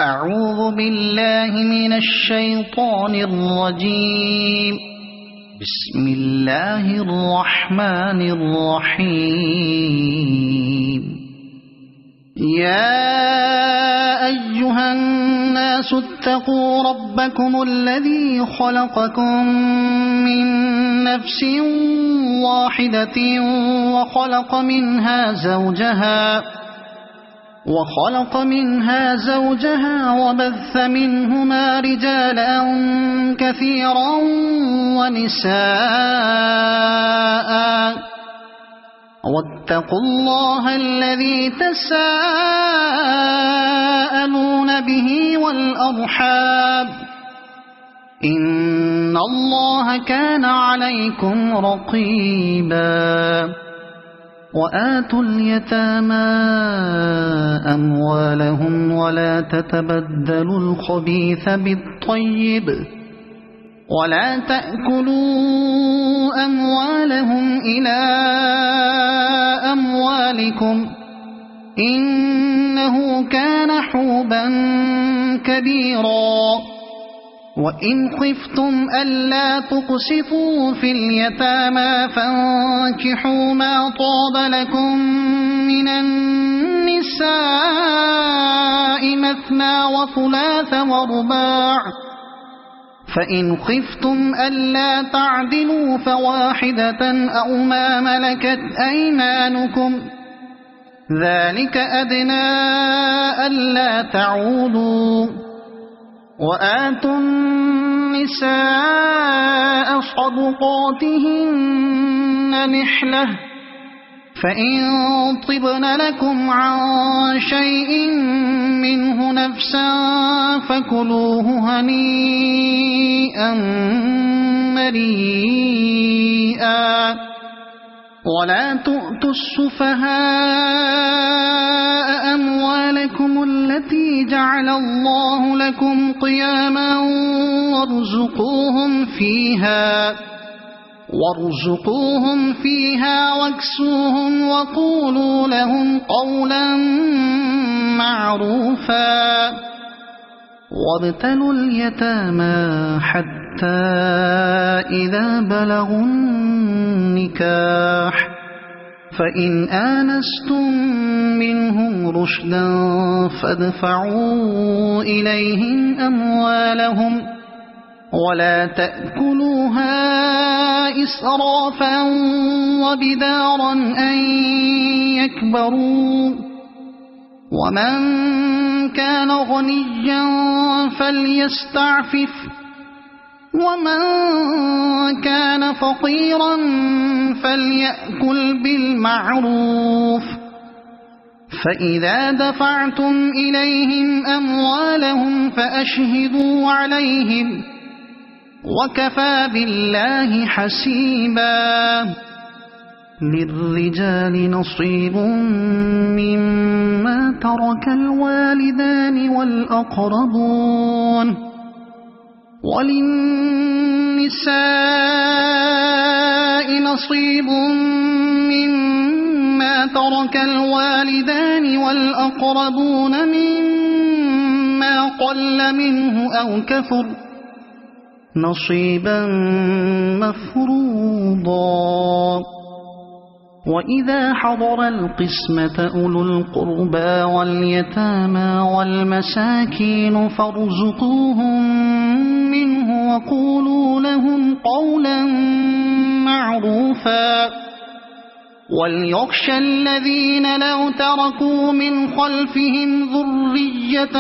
أعوذ بالله من الشيطان الرجيم. بسم الله الرحمن الرحيم. يا أيها الناس اتقوا ربكم الذي خلقكم من نفس واحدة وخلق منها زوجها وبث منهما رجالا كثيرا ونساء واتقوا الله الذي تساءلون به والأرحام إن الله كان عليكم رقيبا. وآتوا اليتامى أموالهم ولا تتبدلوا الخبيث بالطيب ولا تأكلوا أموالهم إلى أموالكم إنه كان حوبا كبيرا. وإن خفتم ألا تقسطوا في اليتامى فانكحوا ما طاب لكم من النساء مثنى وثلاث ورباع فإن خفتم ألا تعدلوا فواحدة أو ما ملكت أيمانكم ذلك أدنى ألا تعودوا. وآتوا النساء صدقاتهن نحلة فإن طبن لكم عن شيء منه نفسا فكلوه هنيئا مريئا. ولا تؤتوا السفهاء أموالكم التي جعل الله لكم قياما وارزقوهم فيها واكسوهم وقولوا لهم قولا معروفا. وابتلوا اليتامى حتى إذا بلغوا النكاح فإن آنستم منهم رشدا فادفعوا إليهم أموالهم ولا تأكلوها إسرافا وبدارا أن يكبروا. ومن كان غنيا فليستعفف ومن كان فقيرا فليأكل بالمعروف. فإذا دفعتم إليهم أموالهم فأشهدوا عليهم وكفى بالله حسيبا. للرجال نصيب مما ترك الوالدان والأقربون وللنساء نصيب مما ترك الوالدان والأقربون مما قل منه أو كثر نصيبا مفروضا. وإذا حضر القسمة أولو القربى واليتامى والمساكين فارزقوهم منه وقولوا لهم قولا معروفا. وليخشى الذين لو تركوا من خلفهم ذرية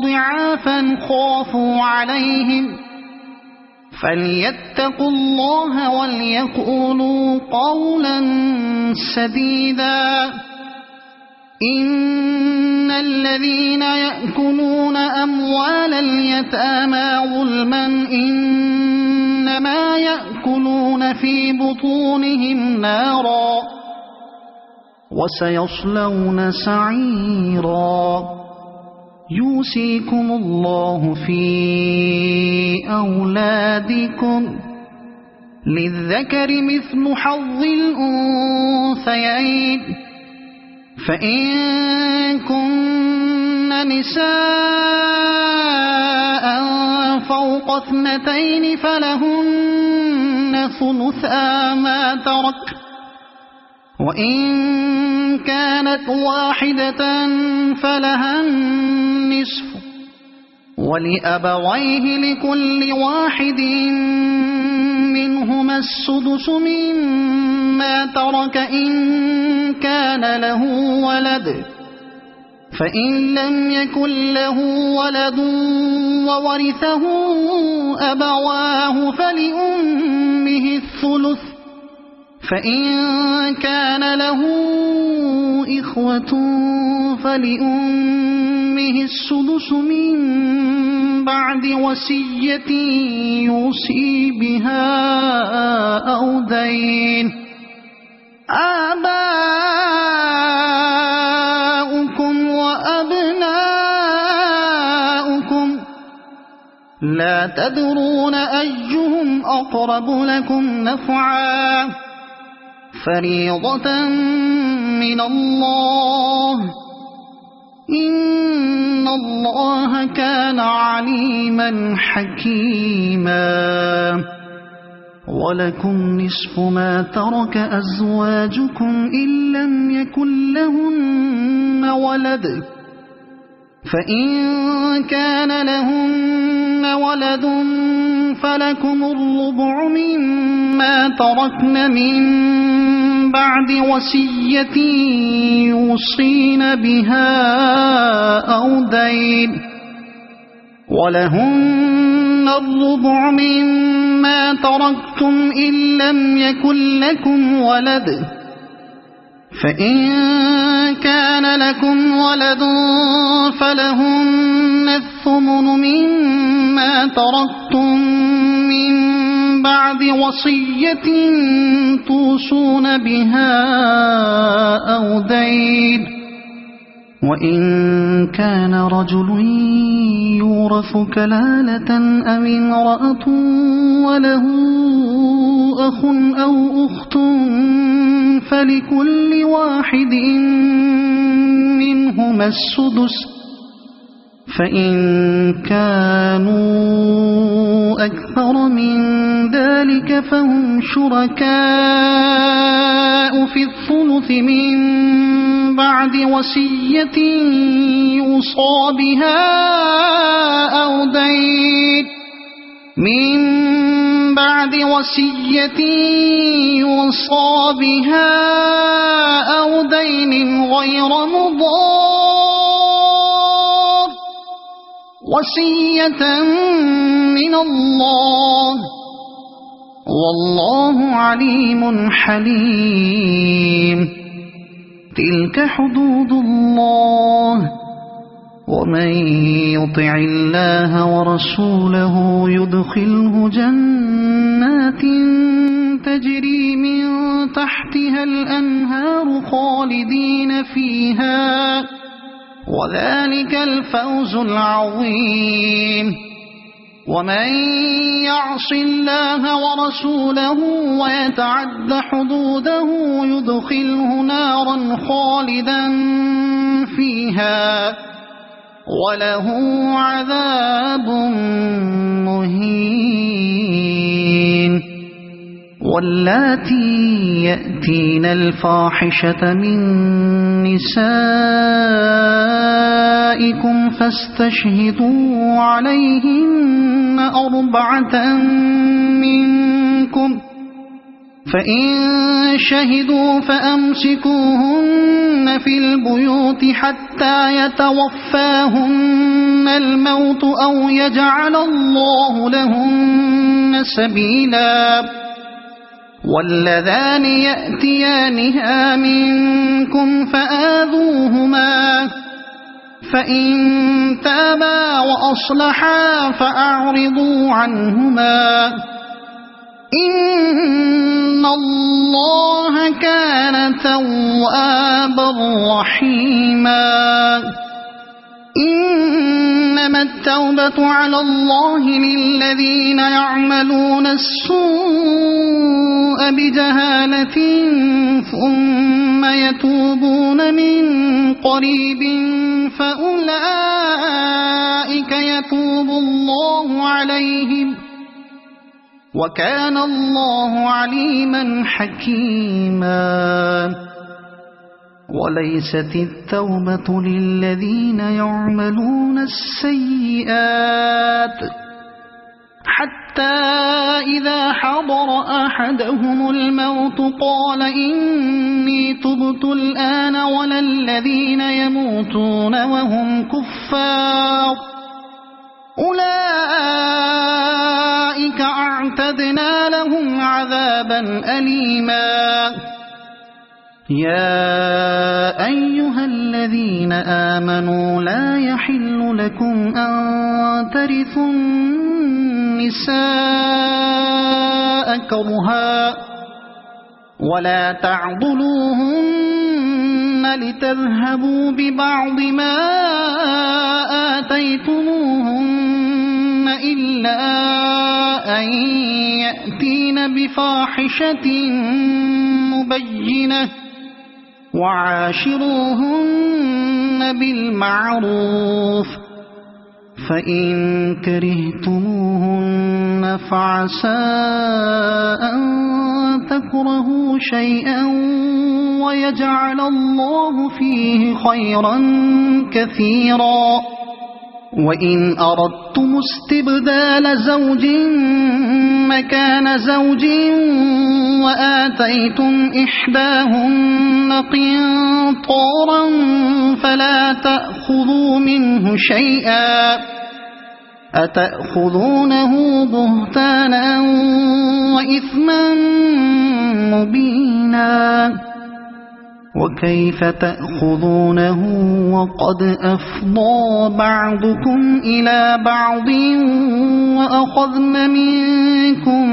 ضعافا خافوا عليهم فليتقوا الله وليقولوا قولا سديدا. إن الذين يأكلون أموال اليتامى ظلما إنما يأكلون في بطونهم نارا وسيصلون سعيرا. يوصيكم الله في أولادكم للذكر مثل حظ الأنثيين فإن كن نساء فوق 2 فلهن ثلثا ما ترك، وإن كانت واحدة فلها النصف، ولأبويه لكل واحد منهما السدس مما ترك إن كان له ولد، فإن لم يكن له ولد وورثه أبواه فلأمه الثلث، فإن كان له إخوة فلأمه السدس من بعد وصية يوصي بها أو دين. آباؤكم وأبناؤكم لا تدرون أيهم أقرب لكم نفعا، فريضة من الله، إن الله كان عليما حكيما. ولكم نصف ما ترك أزواجكم إن لم يكن لهن ولد، فإن كان لهن ولد فلكم الربع مما تركن من بعد وصية يوصين بها أو دين، ولهن الربع مما تركتم إن لم يكن لكم ولد، فإن كان لكم ولد فلهن الثمن مما تركتم من بعد وصية توصون بها أو دين. وإن كان رجل يورث كلالة أو امرأة وله أخ أو أخت فلكل واحد منهما السدس، فإن كانوا أكثر من ذلك فهم شركاء في الثلث من بعد وصية يوصى بها أو دين، من بعد وصية يوصى بها أو دين غير مضار، وصية من الله، والله عليم حليم. تلك حدود الله، ومن يطع الله ورسوله يدخله جنات تجري من تحتها الأنهار خالدين فيها، وذلك الفوز العظيم. ومن يعص الله ورسوله ويتعد حدوده يدخله نارا خالدا فيها وله عذاب مهين. واللاتي يأتين الفاحشة من نسائكم فاستشهدوا عليهن 4 منكم، فإن شهدوا فأمسكوهن في البيوت حتى يتوفاهن الموت أو يجعل الله لهن سبيلا. واللذان يأتيانها منكم فآذوهما، فإن تابا وأصلحا فأعرضوا عنهما، إن الله كان توابا رحيما. إنما التوبة على الله للذين يعملون السوء بجهالة ثم يتوبون من قريب فأولئك الله عليهم وكان الله عليما حكيما وليست التوبة للذين يعملون السيئات حتى إذا حضر أحدهم الموت قال إني تبت الآن ولا الذين يموتون وهم كفار أولئك أعتدنا لهم عذابا أليما يا أيها الذين آمنوا لا يحل لكم أن ترثوا النساء كرها ولا تعضلوهن لتذهبوا ببعض ما آتيتموهن إلا أن يأتين بفاحشة مبينة وعاشروهن بالمعروف فإن كرهتموهن فعسى أن تكرهوا شيئا ويجعل الله فيه خيرا كثيرا وإن أردتم استبدال زوج مكان زوج وآتيتم إحداهن قنطارا فلا تأخذوا منه شيئا أتأخذونه بهتانا وإثما مبينا وكيف تأخذونه وقد أفضى بعضكم إلى بعض وأخذن منكم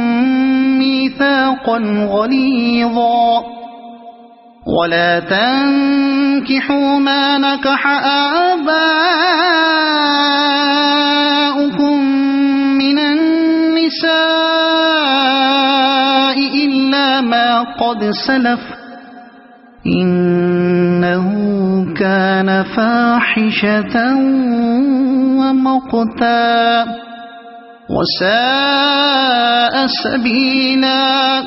ميثاقا غليظا ولا تنكحوا ما نكح آباؤكم من النساء إلا ما قد سلف إنه كان فاحشة ومقتا وساء سبيلا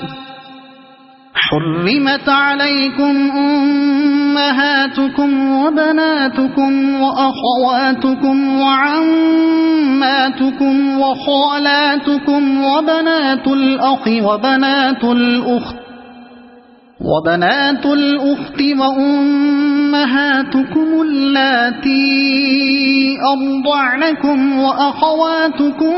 حرمت عليكم أمهاتكم وبناتكم وأخواتكم وعماتكم وخالاتكم وبنات الأخ وبنات الأخت وأمهاتكم اللاتي أرضعنكم وأخواتكم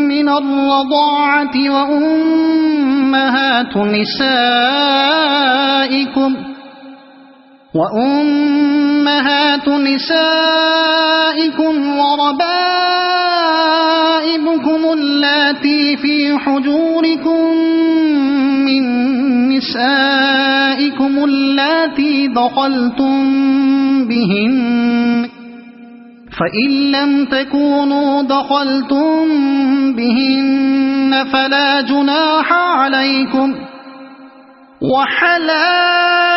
من الرضاعة وأمهات نسائكم وربائبكم اللاتي في حجوركم من نسائكم اللاتي دخلتم بهن فإن لم تكونوا دخلتم بهن فلا جناح عليكم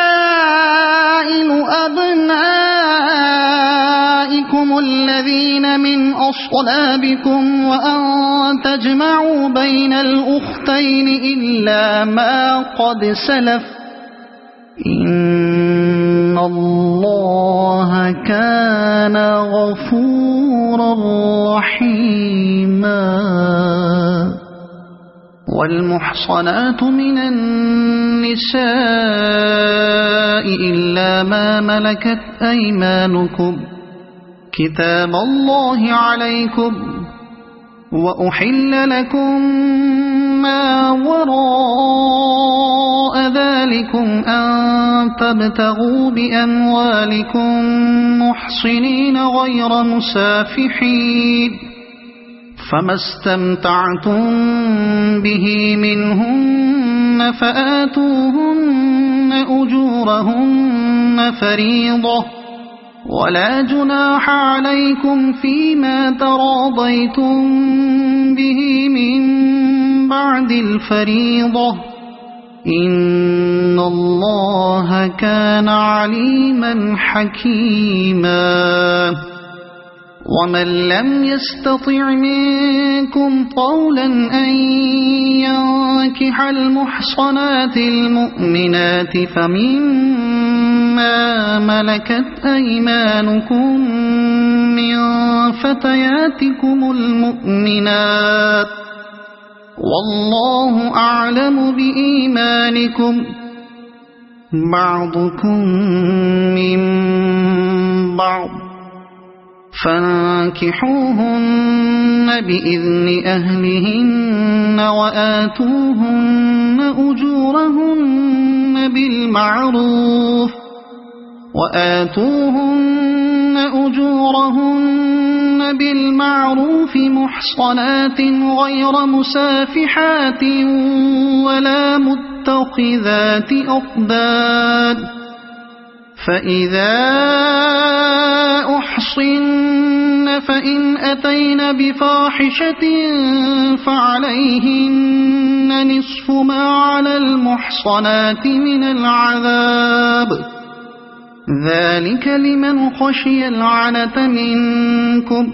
وحلائل أبنائكم الذين من أصلابكم وأن تجمعوا بين الأختين إلا ما قد سلف إن الله كان غفورا رحيما والمحصنات من النساء إلا ما ملكت أيمانكم كتاب الله عليكم وأحل لكم ما وراء ذلكم أن تبتغوا بأموالكم محصنين غير مسافحين فما استمتعتم به منهن فآتوهن أجورهن فريضة ولا جناح عليكم فيما تراضيتم به من بعد الفريضة إن الله كان عليما حكيما ومن لم يستطع منكم طولا أن ينكح المحصنات المؤمنات فمما ملكت أيمانكم من فتياتكم المؤمنات والله أعلم بإيمانكم بعضكم من بعض فانكحوهن بإذن أهلهن وآتوهن أجورهن بالمعروف محصنات غير مسافحات ولا متخذات أخدان فإذا أحصن فإن أتين بفاحشة فعليهن نصف ما على المحصنات من العذاب ذلك لمن خشي العنة منكم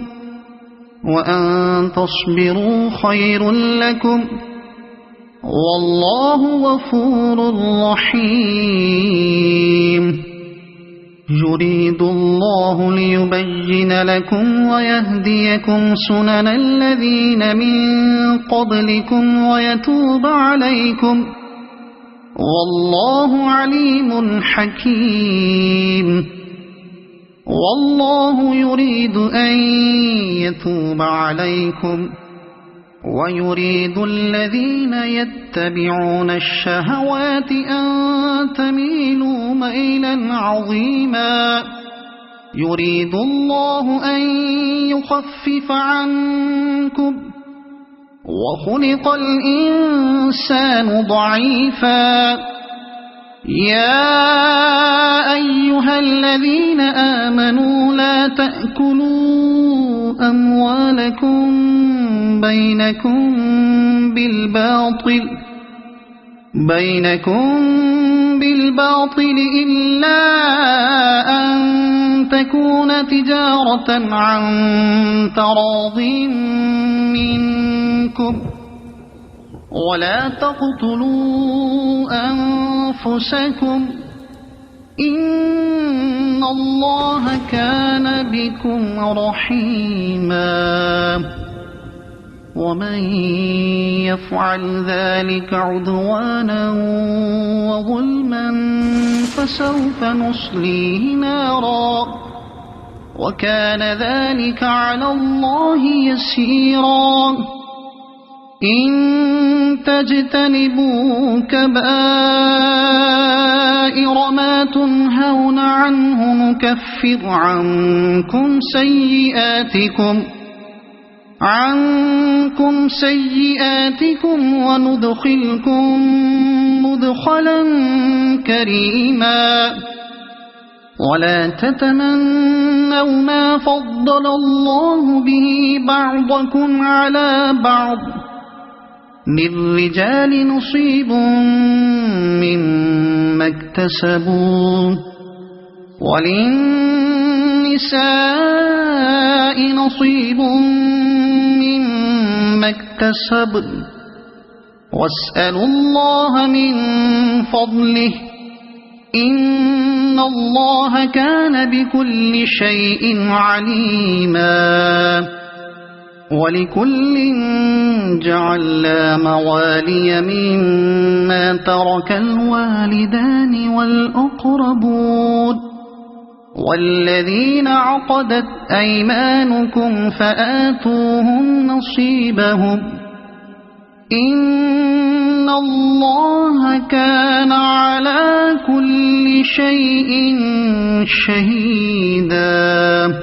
وأن تصبروا خير لكم والله غفور رحيم يريد الله ليبين لكم ويهديكم سنن الذين من قبلكم ويتوب عليكم والله عليم حكيم والله يريد أن يتوب عليكم ويريد الذين يتبعون الشهوات أن تميلوا ميلا عظيما يريد الله أن يخفف عنكم وخلق الإنسان ضعيفا يا أيها الذين آمنوا لا تأكلوا أموالكم بينكم بالباطل إلا أن تكون تجارة عن تراض منكم ولا تقتلوا أنفسكم إن الله كان بكم رحيما ومن يفعل ذلك عدوانا وظلما فسوف نصليه نارا وكان ذلك على الله يسيرا إن تجتنبوا كبائر ما تنهون عنه نكفر عنكم سيئاتكم وندخلكم مدخلا كريما ولا تتمنوا ما فضل الله به بعضكم على بعض للرجال نصيب مما اكتسبوا وللنساء نصيب مما اكتسبن واسألوا الله من فضله إن الله كان بكل شيء عليما ولكل جعلنا موالي مما ترك الوالدان والأقربون والذين عقدت أيمانكم فآتوهم نصيبهم إن الله كان على كل شيء شهيدا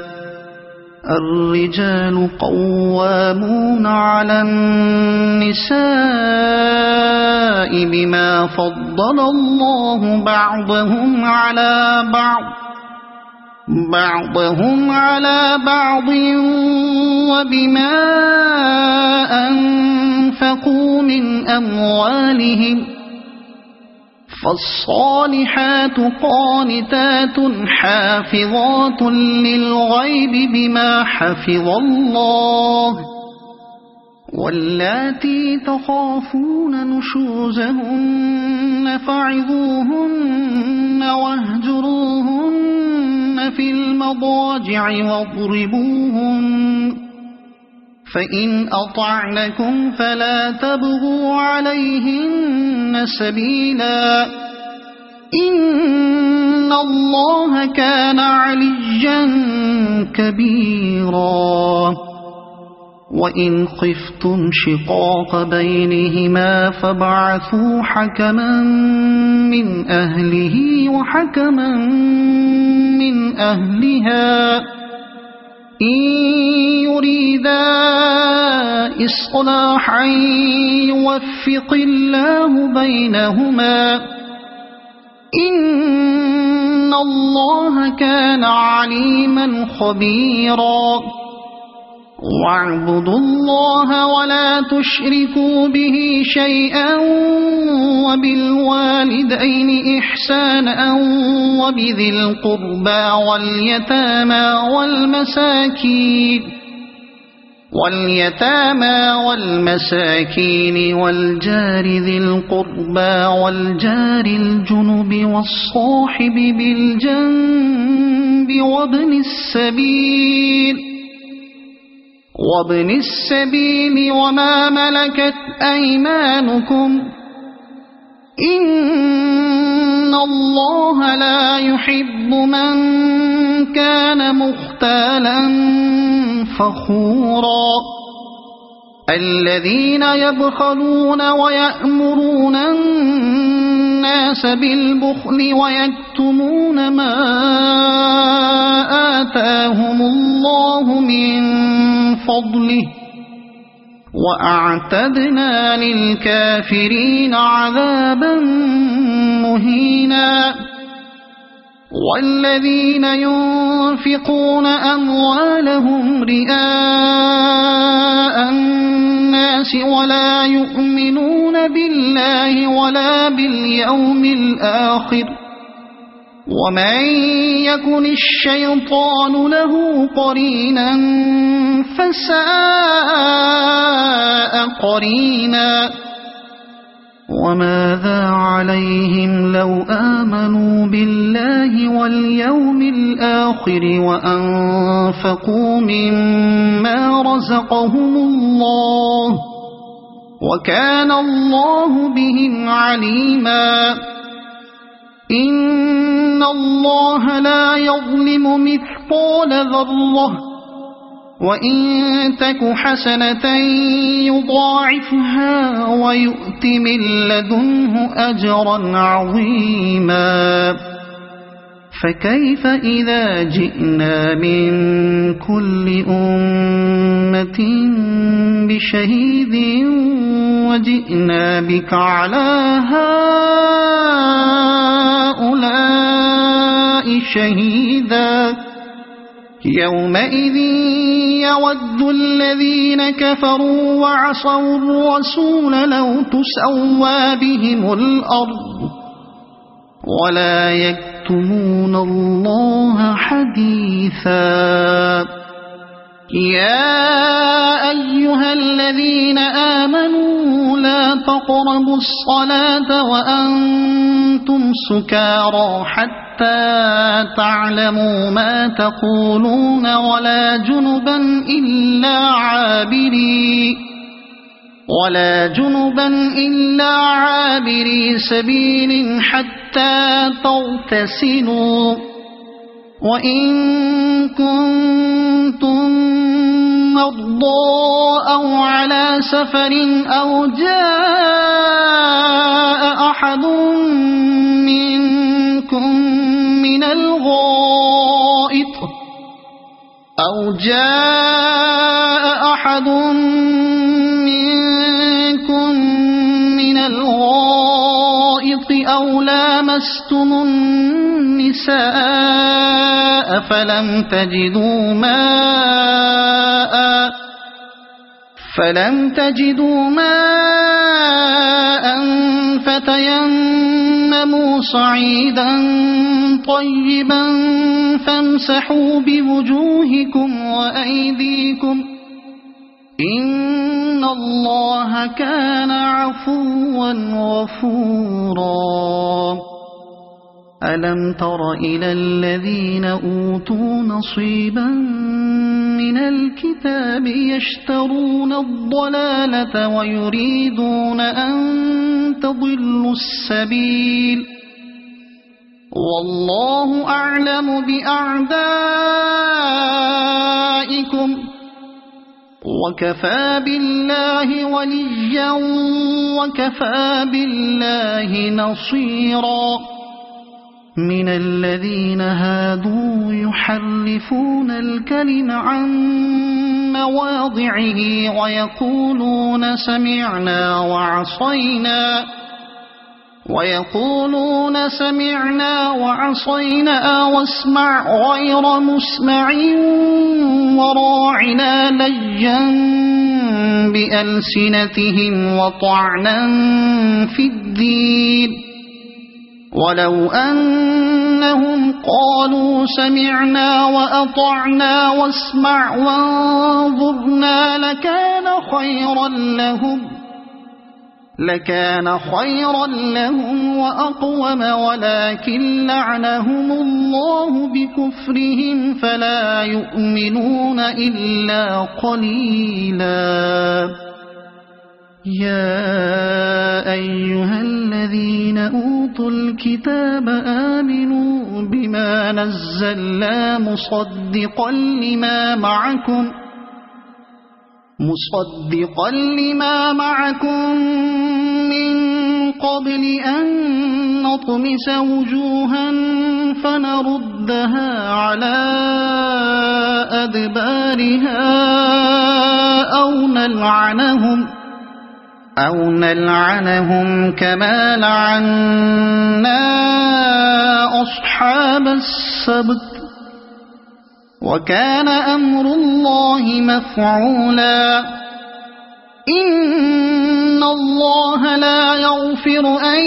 الرجال قوامون على النساء بما فضل الله بعضهم على بعض وبما أنفقوا من أموالهم فالصالحات قانتات حافظات للغيب بما حفظ الله واللاتي تخافون نشوزهن فعظوهن واهجروهن في المضاجع واضربوهن فإن أطعنكم فلا تبغوا عليهن سبيلا إن الله كان عليا كبيرا وإن خفتم شقاق بينهما فابعثوا حكما من أهله وحكما من أهلها إن يريدا إصلاحا يوفق الله بينهما إن الله كان عليما خبيرا واعبدوا الله ولا تشركوا به شيئا وبالوالدين إحسانا وبذي القربى واليتامى والمساكين والجار ذي القربى والجار الجنب والصاحب بالجنب وابن السبيل وما ملكت أيمانكم إن الله لا يحب من كان مختالا فخورا الذين يبخلون ويأمرون الناس بالبخل ويكتمون ما آتاهم الله من فضله وأعتدنا للكافرين عذابا مهينا والذين ينفقون أموالهم رئاء الناس ولا يؤمنون بالله ولا باليوم الآخر ومن يكن الشيطان له قرينا فساء قرينا وماذا عليهم لو آمنوا بالله واليوم الآخر وأنفقوا مما رزقهم الله وكان الله بهم عليما إن الله لا يظلم مثقال ذرة وإن تك حسنة يضاعفها ويؤت من لدنه أجرا عظيما فكيف إذا جئنا من كل أمة بشهيد وجئنا بك على هؤلاء شهيدا يومئذ يود الذين كفروا وعصوا الرسول لو تسوى بهم الأرض ولا يكتمون الله حديثا يا أيها الذين آمنوا لا تقربوا الصلاة وأنتم سكارى حتى تعلموا ما تقولون ولا جنبا إلا عابري سبيل حتى تغتسلوا وإن كنتم مرضى أو على سفر أو جاء أحد منكم من الغائط أو لامستم النساء فلم تجدوا ماء فتيمموا صعيدا طيبا فامسحوا بوجوهكم وأيديكم إن الله كان عفوا غفورا ألم تر إلى الذين أوتوا نصيبا من الكتاب يشترون الضلالة ويريدون أن تضلوا السبيل والله أعلم بأعدائكم وكفى بالله وليا وكفى بالله نصيرا من الذين هادوا يحرفون الكلم عن مواضعه ويقولون سمعنا وعصينا واسمع غير مسمع وراعنا ليا بألسنتهم وطعنا في الدين ولو أنهم قالوا سمعنا وأطعنا واسمع وانظرنا لكان خيرا لهم وأقوم ولكن لعنهم الله بكفرهم فلا يؤمنون إلا قليلا يا أيها الذين أوتوا الكتاب آمنوا بما نزلنا مصدقا لما معكم من قبل أن نطمس وجوها فنردها على أدبارها أو نلعنهم كما لعنا أصحاب السبت وكان أمر الله مفعولا إن الله لا يغفر أن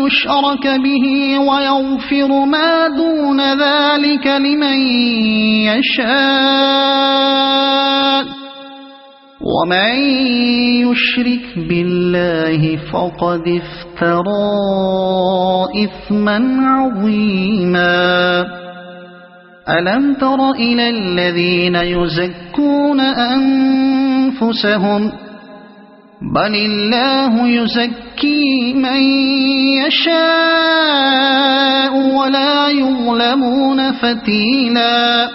يشرك به ويغفر ما دون ذلك لمن يشاء ومن يشرك بالله فقد افترى إثما عظيما ألم تر إلى الذين يزكون أنفسهم بل الله يزكي من يشاء ولا يظلمون فتيلا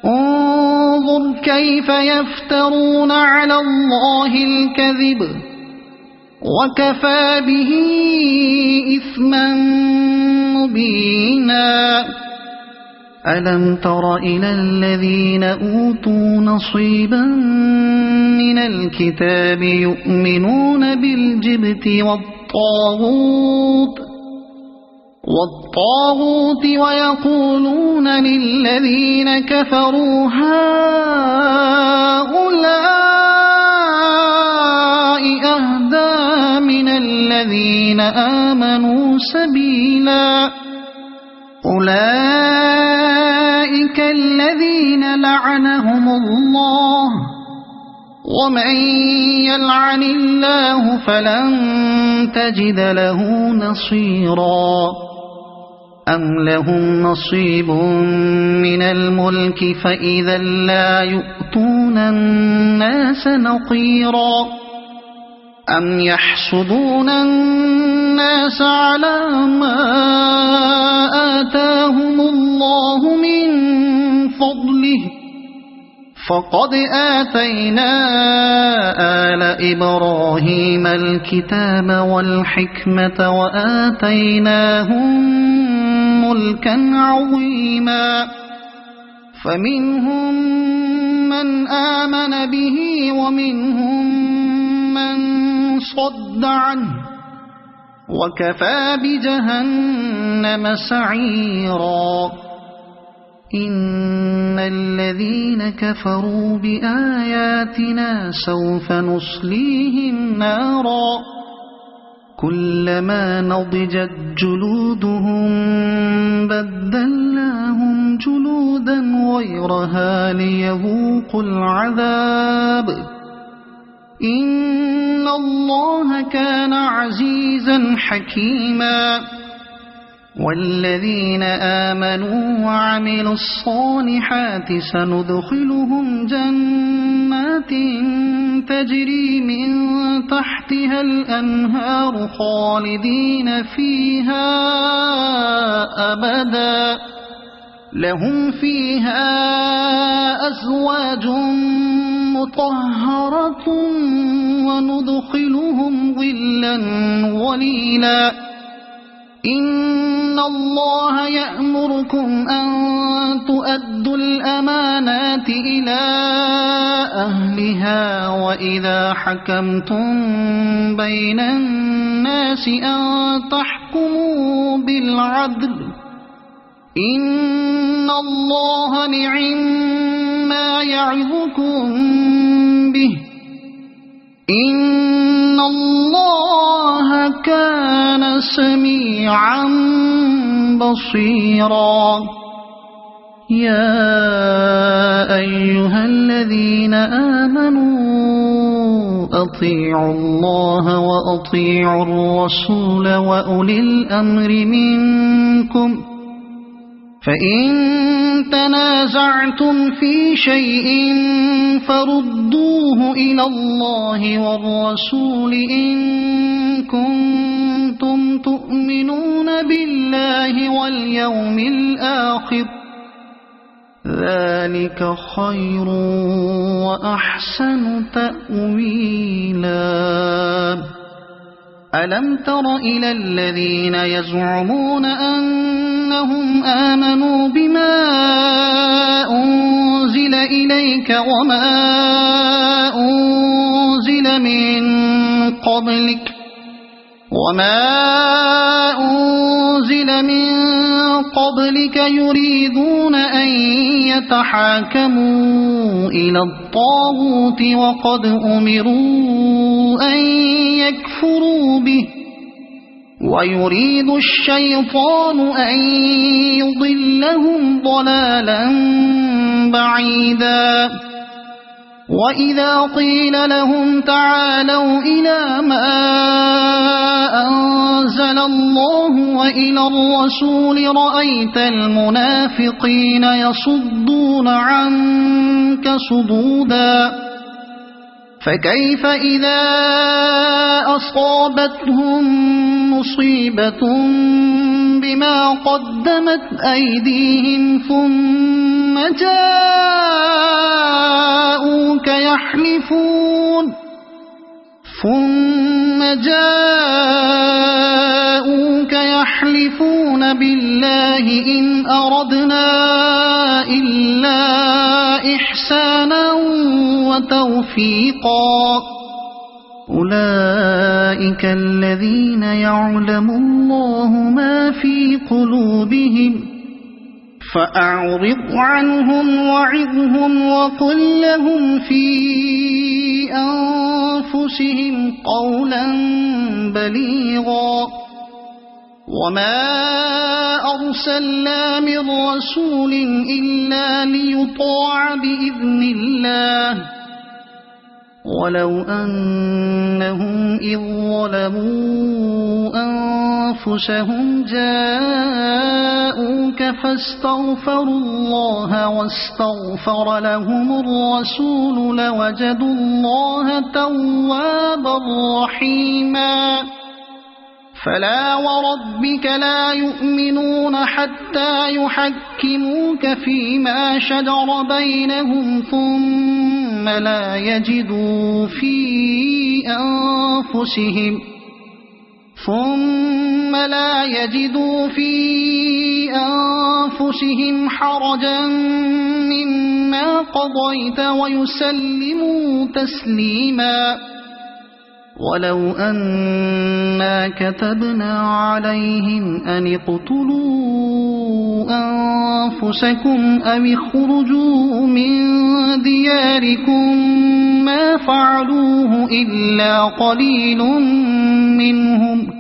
انظر كيف يفترون على الله الكذب وكفى به إثما مبينا ألم تر إلى الذين أوتوا نصيبا من الكتاب يؤمنون بالجبت والطاغوت ويقولون للذين كفروا هؤلاء أهدى من الذين آمنوا سبيلا أولئك الذين لعنهم الله ومن يلعن الله فلن تجد له نصيرا أم لهم نصيب من الملك فإذا لا يؤتون الناس نقيرا أم يحسدون الناس على ما آتاهم الله من فضله فقد آتينا آل إبراهيم الكتاب والحكمة وآتيناهم ملكا عظيما فمنهم من آمن به ومنهم من صد عنه وكفى بجهنم سعيرا إن الذين كفروا بآياتنا سوف نصليهم نارا كلما نضجت جلودهم بدلناهم جلودا غيرها ليذوقوا العذاب إن الله كان عزيزا حكيما والذين آمنوا وعملوا الصالحات سندخلهم جنات تجري من تحتها الأنهار خالدين فيها أبدا لهم فيها أزواج مطهرة وندخلهم ظلا ظليلا إن الله يأمركم أن تؤدوا الأمانات إلى أهلها وإذا حكمتم بين الناس أن تحكموا بالعدل إن الله نعما يعظكم به إن الله كان سميعا بصيرا يا أيها الذين آمنوا أطيعوا الله وأطيعوا الرسول وأولي الأمر منكم فإن تنازعتم في شيء فردوه إلى الله والرسول إن كنتم تؤمنون بالله واليوم الآخر ذلك خير وأحسن تأويلا ألم تر إلى الذين يزعمون أنهم آمنوا بما أنزل إليك وما أنزل من قبلك يريدون أن يتحاكموا إلى الطاغوت وقد أمروا أن يكفروا به ويريد الشيطان أن يضلهم ضلالا بعيدا وإذا قيل لهم تعالوا إلى ما أنزل الله وإلى الرسول رأيت المنافقين يصدون عنك صدودا فكيف إذا أصابتهم مصيبة بما قدمت أيديهم ثم جاءوك يحلفون بالله إن أردنا إلا إحسانا وتوفيقا أولئك الذين يعلم الله ما في قلوبهم فأعرض عنهم وعظهم وقل لهم في أنفسهم قولا بليغا وما أرسلنا من رسول إلا ليطاع بإذن الله ولو أنهم إذ ظلموا أنفسهم جاءوك فاستغفروا الله واستغفر لهم الرسول لوجدوا الله توابا رحيما فلا وربك لا يؤمنون حتى يحكموك فيما شجر بينهم ثم لا يجدوا في أنفسهم حرجا مما قضيت ويسلموا تسليما ولو أنا كتبنا عليهم أن اقتلوا أنفسكم أو اخرجوا من دياركم ما فعلوه إلا قليل منهم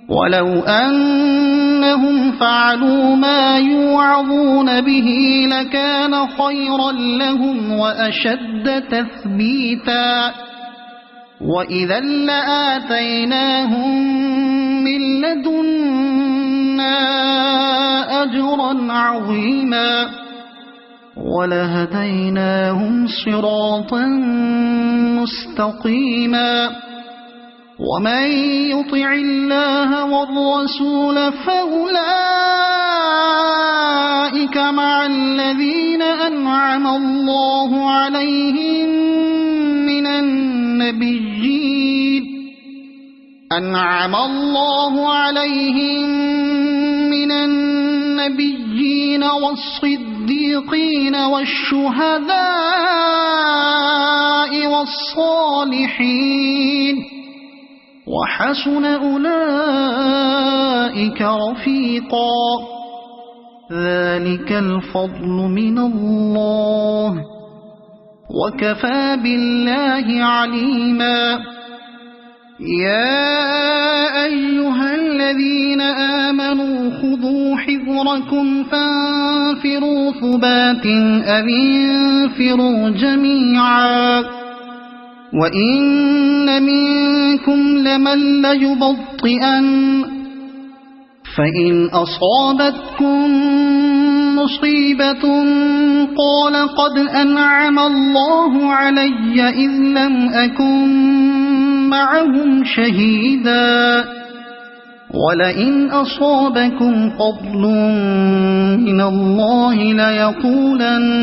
ولو أنهم فعلوا ما يوعظون به لكان خيرا لهم وأشد تثبيتا وإذا لآتيناهم من لدنا أجرا عظيما ولهديناهم صراطا مستقيما ومن يطع الله والرسول فأولئك مع الذين أنعم الله عليهم من النبيين والصديقين والشهداء والصالحين وحسن أولئك رفيقا ذلك الفضل من الله وكفى بالله عليما يا أيها الذين آمنوا خذوا حذركم فانفروا ثبات أو انفروا جميعا وإن منكم لمن ليبطئن فإن أصابتكم مصيبة قال قد أنعم الله علي إذ لم أكن معهم شهيدا ولئن أصابكم فضل من الله ليقولن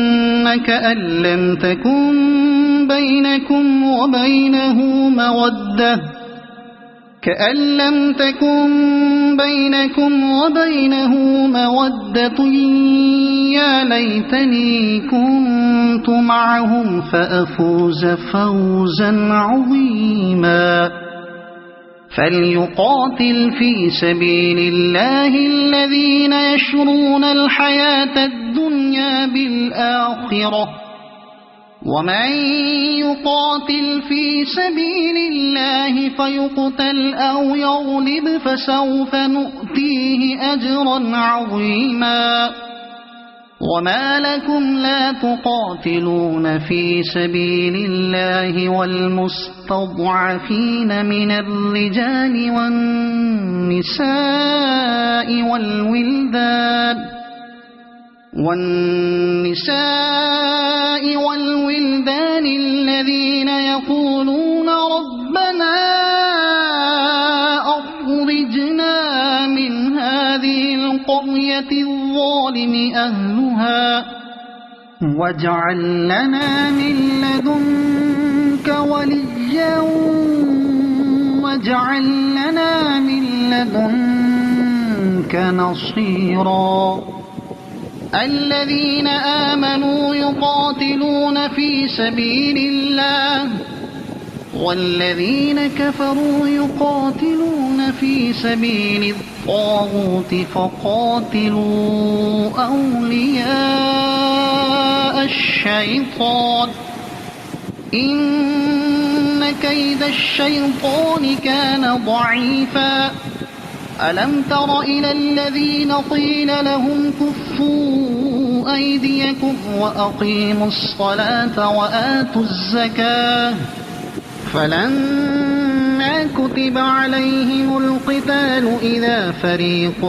كأن لم تكن بينكم وبينه مودة يا ليتني كنت معهم فأفوز فوزا عظيما فليقاتل في سبيل الله الذين يشرون الحياة الدنيا بالآخرة ومن يقاتل في سبيل الله فيقتل أو يغلب فسوف نؤتيه أجرا عظيما وما لكم لا تقاتلون في سبيل الله والمستضعفين من الرجال والنساء والولدان الذين يقولون ربنا أخرجنا من هذه القرية الظالم أهلها واجعل لنا من لدنك وليا واجعل لنا من لدنك نصيرا الذين آمنوا يقاتلون في سبيل الله والذين كفروا يقاتلون في سبيل الطاغوت فقاتلوا أولياء الشيطان إن كيد الشيطان كان ضعيفا ألم تر إلى الذين قيل لهم كفوا أيديكم وأقيموا الصلاة وآتوا الزكاة فلما كتب عليهم القتال إذا فريق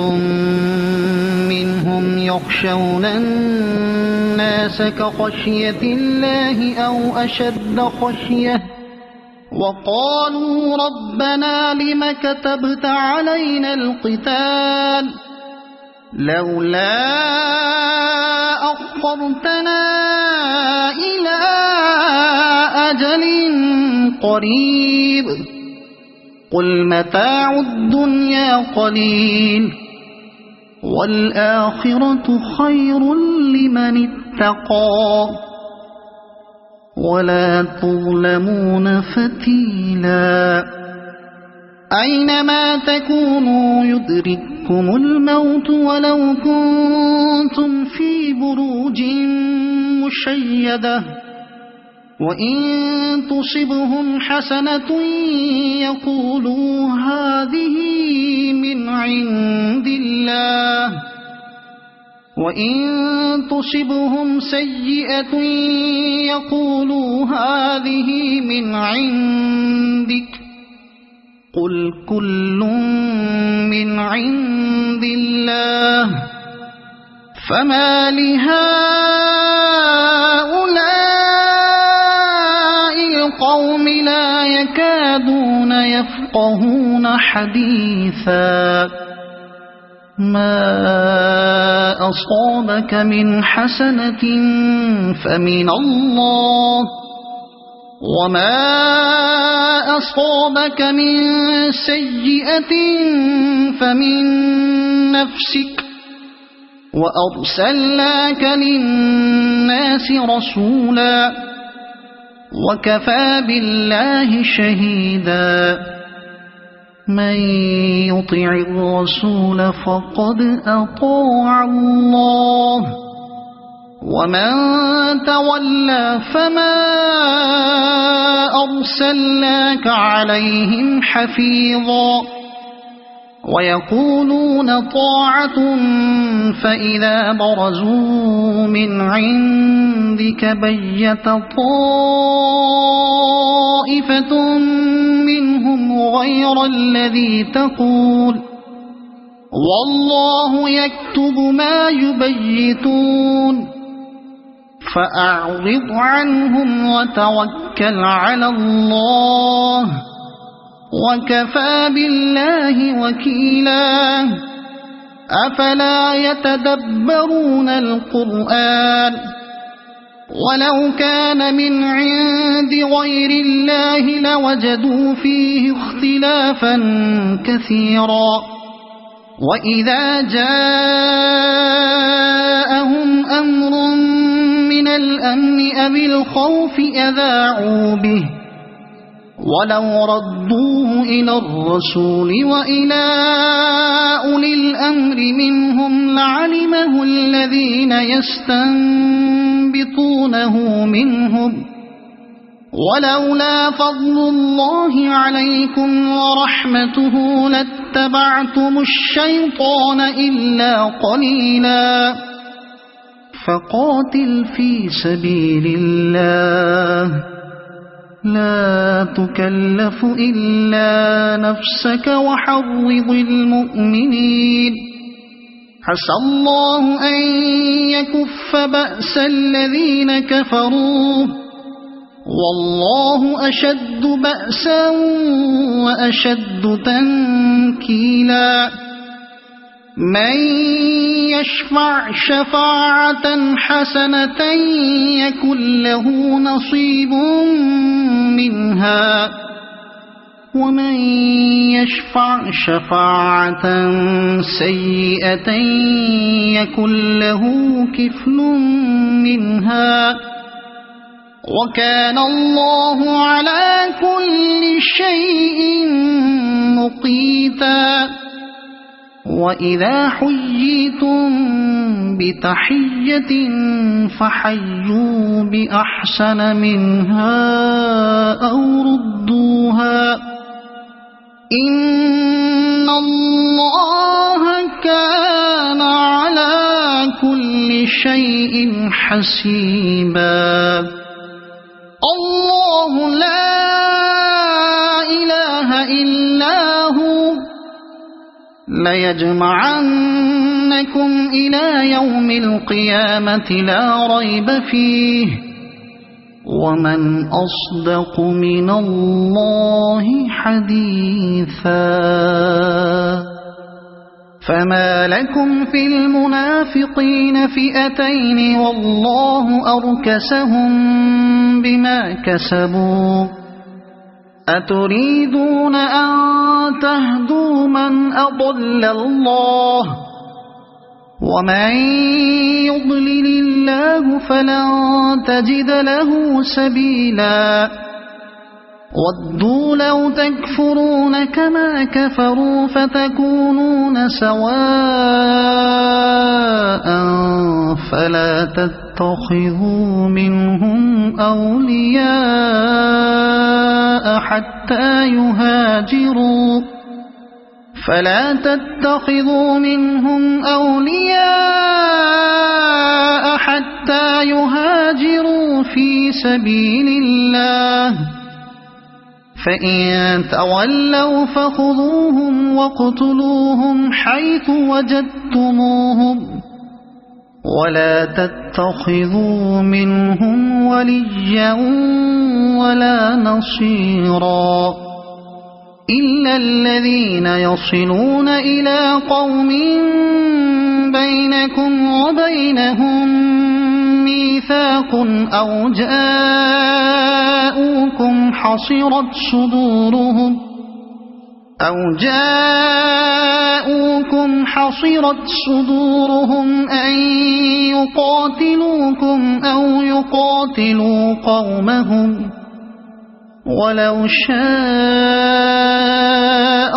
منهم يخشون الناس كخشية الله أو أشد خشية وقالوا ربنا لم كتبت علينا القتال لولا أخرتنا إلى أجل قريب قل متاع الدنيا قليل والآخرة خير لمن اتقى ولا تظلمون فتيلا أينما تكونوا يدرككم الموت ولو كنتم في بروج مشيدة وإن تصبهم حسنة يقولوا هذه من عند الله، وإن تصبهم سيئة يقولوا هذه من عندك، قل كل من عند الله، فما لهؤلاء القوم لا يكادون يفقهون حديثا. ما أصابك من حسنة فمن الله، وما أصابك من سيئة فمن نفسك، وأرسلناك للناس رسولا، وكفى بالله شهيدا. من يطع الرسول فقد أطاع الله، ومن تولى فما أرسلناك عليهم حفيظا. ويقولون طاعة فإذا برزوا من عندك بيت طائفة منهم غير الذي تقول، والله يكتب ما يبيتون، فأعرض عنهم وتوكل على الله، وكفى بالله وكيلا. أفلا يتدبرون القرآن؟ ولو كان من عند غير الله لوجدوا فيه اختلافا كثيرا. وإذا جاءهم أمر من الأمن أو الخوف أذاعوا به، ولو ردوه إلى الرسول وإلى أولي الأمر منهم لعلمه الذين يستنبطونه منهم، ولولا فضل الله عليكم ورحمته لاتبعتم الشيطان إلا قليلا. فقاتل في سبيل الله، لا تكلف إلا نفسك وحرض المؤمنين، عسى الله أن يكف بأس الذين كفروا، والله أشد بأسا وأشد تنكيلا. من يشفع شفاعة حسنة يكن له نصيب منها، ومن يشفع شفاعة سيئة يكن له كفل منها، وكان الله على كل شيء مقيتا. وإذا حييتم بتحية فحيوا بأحسن منها أو ردوها، إن الله كان على كل شيء حسيبا. الله لا إله إلا هو، ليجمعنكم إلى يوم القيامة لا ريب فيه، ومن أصدق من الله حديثا. فما لكم في المنافقين فئتين والله أركسهم بما كسبوا، أتريدون أن تهدوا من أضل الله، ومن يضلل الله فلن تجد له سبيلا. ودوا لو تكفرون كما كفروا فتكونون سواء فلا تتخذوا منهم أولياء حتى يهاجروا فلا تتخذوا منهم أولياء حتى يهاجروا في سبيل الله فإن تولوا فخذوهم واقتلوهم حيث وجدتموهم ولا تتخذوا منهم وليا ولا نصيرا إلا الذين يصلون إلى قوم بينكم وبينهم ميثاق أو جاءوكم حصرت صدورهم أن يقاتلوكم أو يقاتلوا قومهم ولو شاء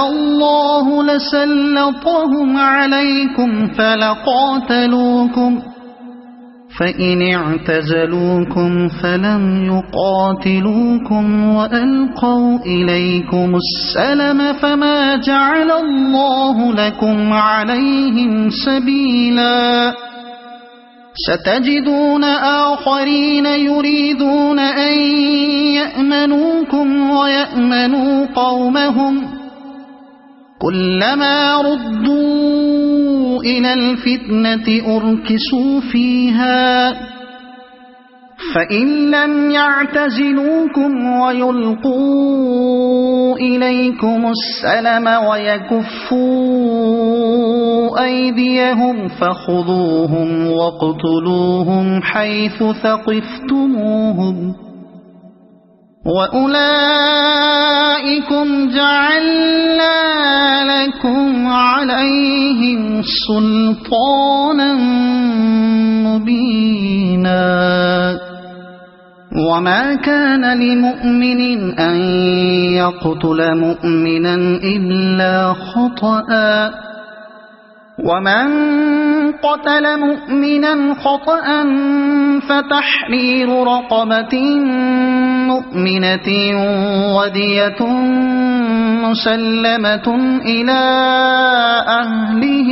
الله لسلطهم عليكم فلقاتلوكم فإن اعتزلوكم فلم يقاتلوكم وألقوا إليكم السلم فما جعل الله لكم عليهم سبيلا ستجدون آخرين يريدون أن يأمنوكم ويأمنوا قومهم كلما ردوا إلى الفتنة أركسوا فيها فإن لم يعتزلوكم ويلقوا إليكم السلم ويكفوا أيديهم فخذوهم واقتلوهم حيث ثقفتموهم وأولئكم جعلنا لكم عليهم سلطانا مبينا وما كان لمؤمن أن يقتل مؤمنا إلا خطأ ومن قتل مؤمنا خطأ فتحرير رقبة مؤمنة ودية مسلمة إلى أهله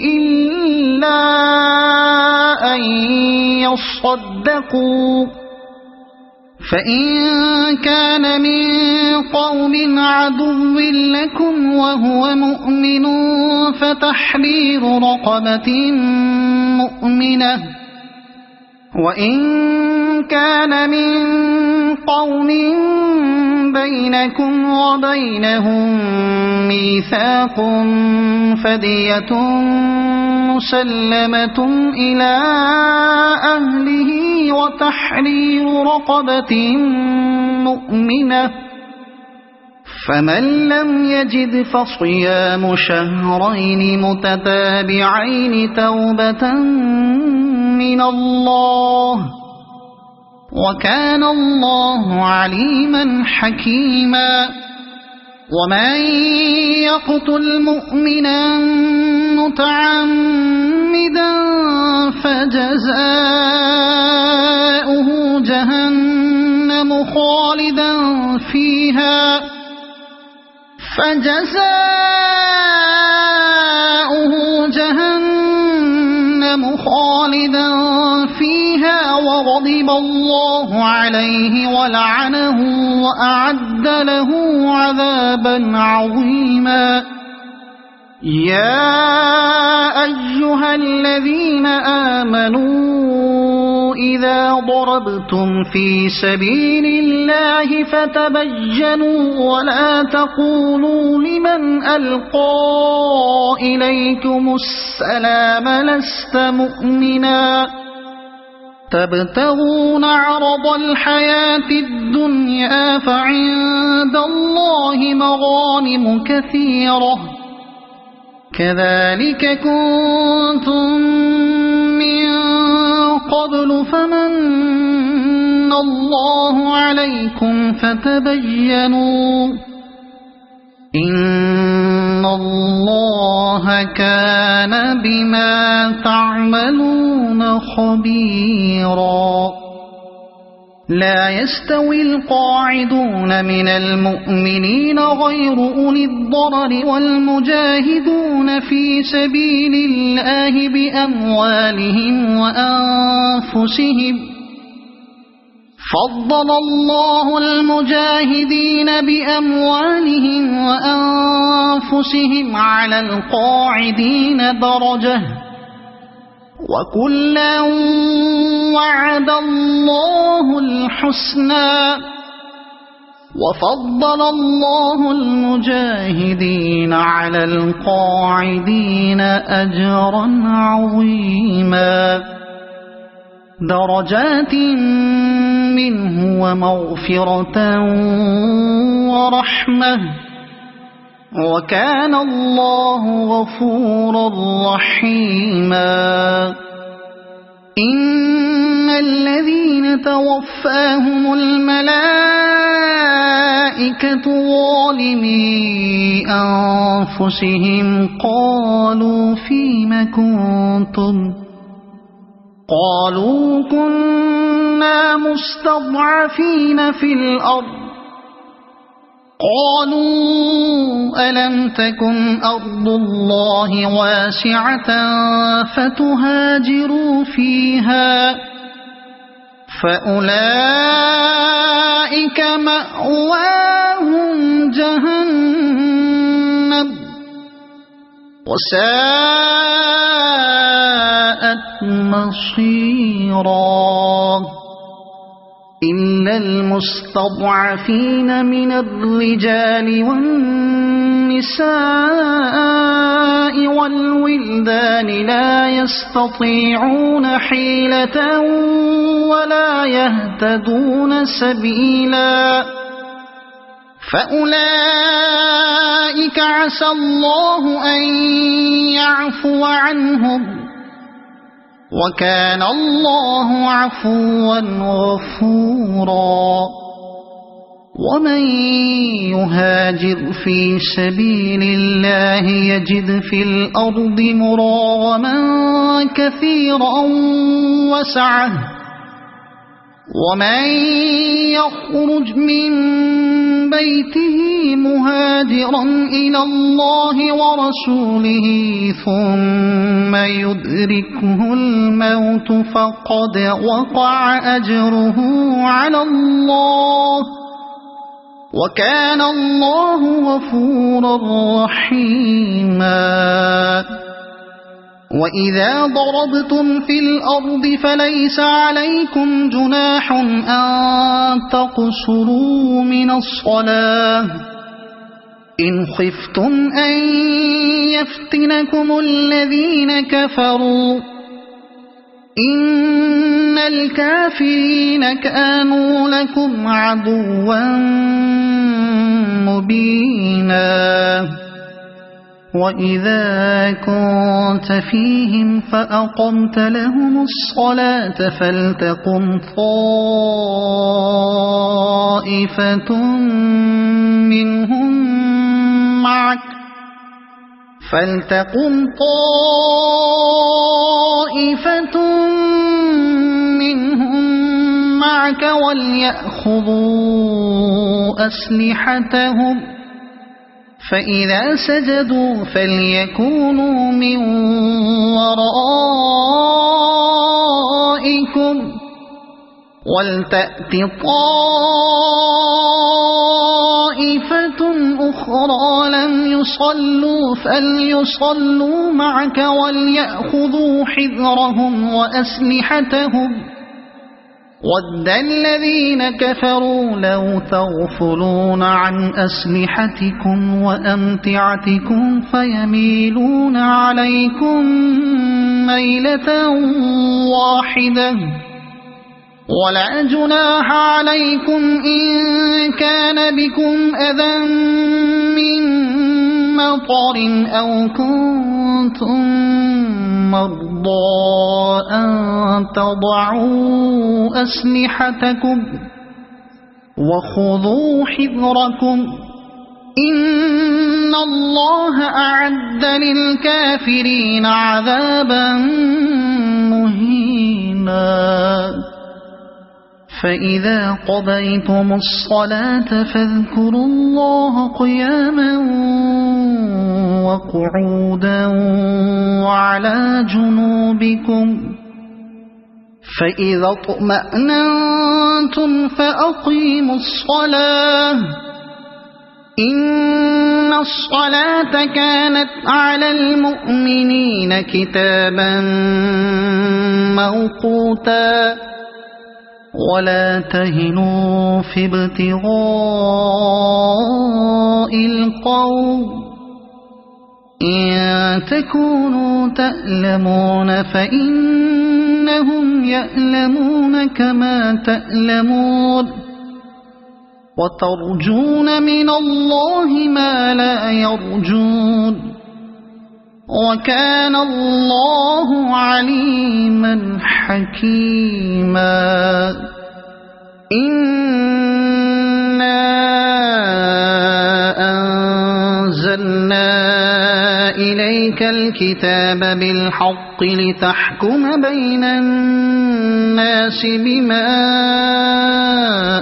إلا أن يصدقوا فإن كان من قوم عدو لكم وهو مؤمن فتحرير رقبة مؤمنة وإن كان من قوم بينكم وبينهم ميثاق فدية مسلمة إلى أهله وتحرير رقبة مؤمنة فمن لم يجد فصيام شهرين متتابعين توبة من الله وكان الله عليما حكيما ومن يقتل مؤمنا متعمدا فجزاؤه جهنم خالدا فيها وغضب الله عليه ولعنه وأعد له عذابا عظيما يا أيها الذين آمنوا إذا ضربتم في سبيل الله فتبينوا ولا تقولوا لمن ألقى إليكم السلام لست مؤمنا تبتغون عرض الحياة الدنيا فعند الله مغانم كثيرة كذلك كنتم من قبل فمن الله عليكم فتبينوا إن الله كان بما تعملون خبيرا لا يستوي القاعدون من المؤمنين غير أولي الضرر والمجاهدون في سبيل الله بأموالهم وأنفسهم. فضل الله المجاهدين بأموالهم وأنفسهم على القاعدين درجة، وكلا وعد الله الحسنى. وفضل الله المجاهدين على القاعدين أجرا عظيما، درجات منه ومغفرة ورحمة، وكان الله غفورا رحيما. إن الذين توفاهم الملائكة ظالمي أنفسهم قالوا فيم كنتم؟ قالوا كنا مستضعفين في الأرض. قالوا ألم تكن أرض الله واسعة فتهاجروا فيها، فأولئك مأواهم جهنم وساءت مصيرا. إلا المستضعفين من الرجال والنساء والولدان لا يستطيعون حيلة ولا يهتدون سبيلا، فأولئك عسى الله أن يعفو عنهم، وكان الله عفوا غفورا. ومن يهاجر في سبيل الله يجد في الأرض مراغما كثيرا وسعة، ومن يخرج من بيته مهاجرا إلى الله ورسوله ثم يدركه الموت فقد وقع أجره على الله، وكان الله غفورا رحيما. وإذا ضربتم في الأرض فليس عليكم جناح أن تقصروا من الصلاة إن خفتم أن يفتنكم الذين كفروا، إن الكافرين كانوا لكم عدوا مبينا. وإذا كنت فيهم فأقمت لهم الصلاة فلتقم طائفة منهم معك وليأخذوا أسلحتهم، فإذا سجدوا فليكونوا من ورائكم ولتأت طائفة أخرى لم يصلوا فليصلوا معك وليأخذوا حذرهم وأسلحتهم. ود الذين كفروا لو تغفلون عن أسلحتكم وأمتعتكم فيميلون عليكم ميلة واحدة، ولا جناح عليكم إن كان بكم أذى من مطر أو كنتم مرضى أن تضعوا أسلحتكم وخذوا حذركم، إن الله أعد للكافرين عذابا مهينا. فإذا قضيتم الصلاة فاذكروا الله قياما وقعودا وعلى جنوبكم فإذا اطمأننتم فأقيموا الصلاة إن الصلاة كانت على المؤمنين كتابا موقوتا ولا تهنوا في ابتغاء القوم إن تكونوا تألمون فإنهم يألمون كما تألمون وترجون من الله ما لا يرجون وكان الله عليما حكيما إنا أنزلنا إليك الكتاب بالحق لتحكم بين الناس بما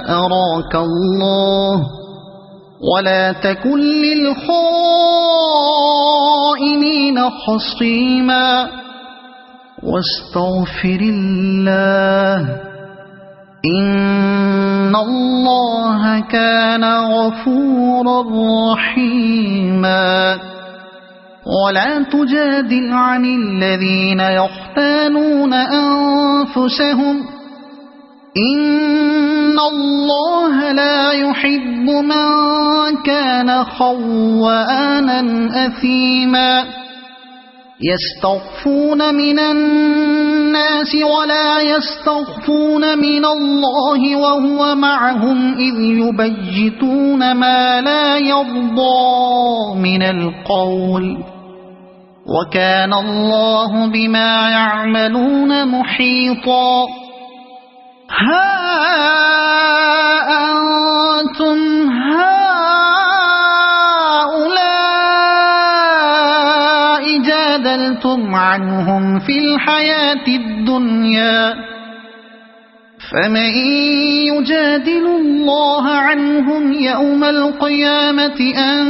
أراك الله ولا تكن للخائنين خصيما واستغفر الله إن الله كان غفورا رحيما ولا تجادل عن الذين يختانون أنفسهم إن الله لا يحب من كان خوانا أثيما يستخفون من الناس ولا يستخفون من الله وهو معهم إذ يبيتون ما لا يرضى من القول وكان الله بما يعملون محيطا ها أنتم هؤلاء جادلتم عنهم في الحياة الدنيا فمن يجادل الله عنهم يوم القيامة أم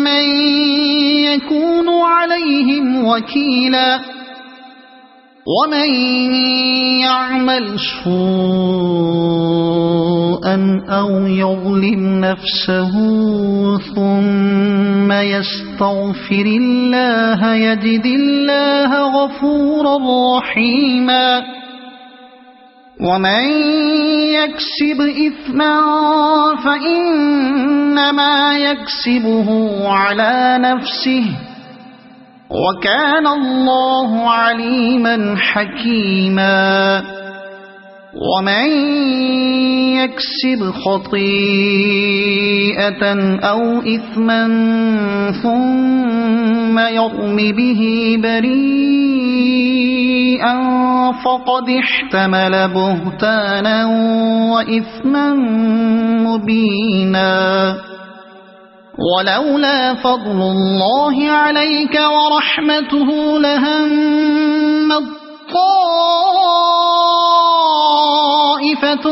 من يكون عليهم وكيلا ومن يعمل سوءا أو يظلم نفسه ثم يستغفر الله يجد الله غفورا رحيما ومن يكسب إثما فإنما يكسبه على نفسه وكان الله عليما حكيما ومن يكسب خطيئة أو إثما ثم يرم به بريئا فقد احتمل بهتانا وإثما مبينا ولولا فضل الله عليك ورحمته لهمت طائفة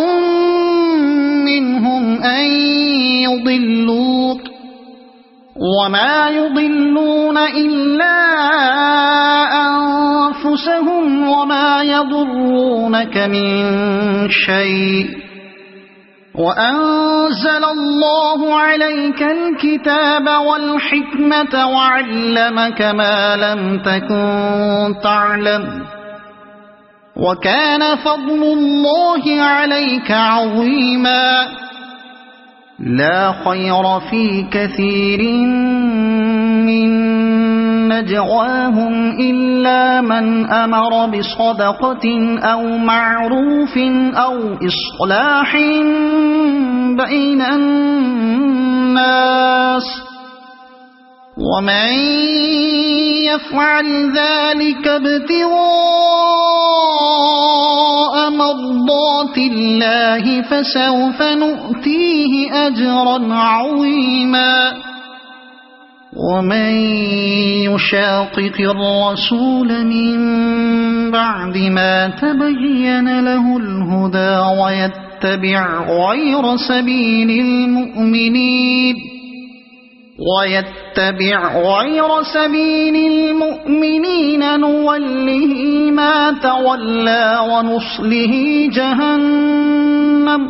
منهم أن يضلوك وما يضلون إلا أنفسهم وما يضرونك من شيء وأنزل الله عليك الكتاب والحكمة وعلمك ما لم تكن تعلم وكان فضل الله عليك عظيما لا خير في كثير من نجواهم إلا من أمر بصدقة أو معروف أو إصلاح بين الناس ومن يفعل ذلك ابتغاء مرضات الله فسوف نؤتيه أجرا عظيما ومن يشاقق الرسول من بعد ما تبين له الهدى ويتبع غير سبيل المؤمنين نوله ما تولى ونصله جهنم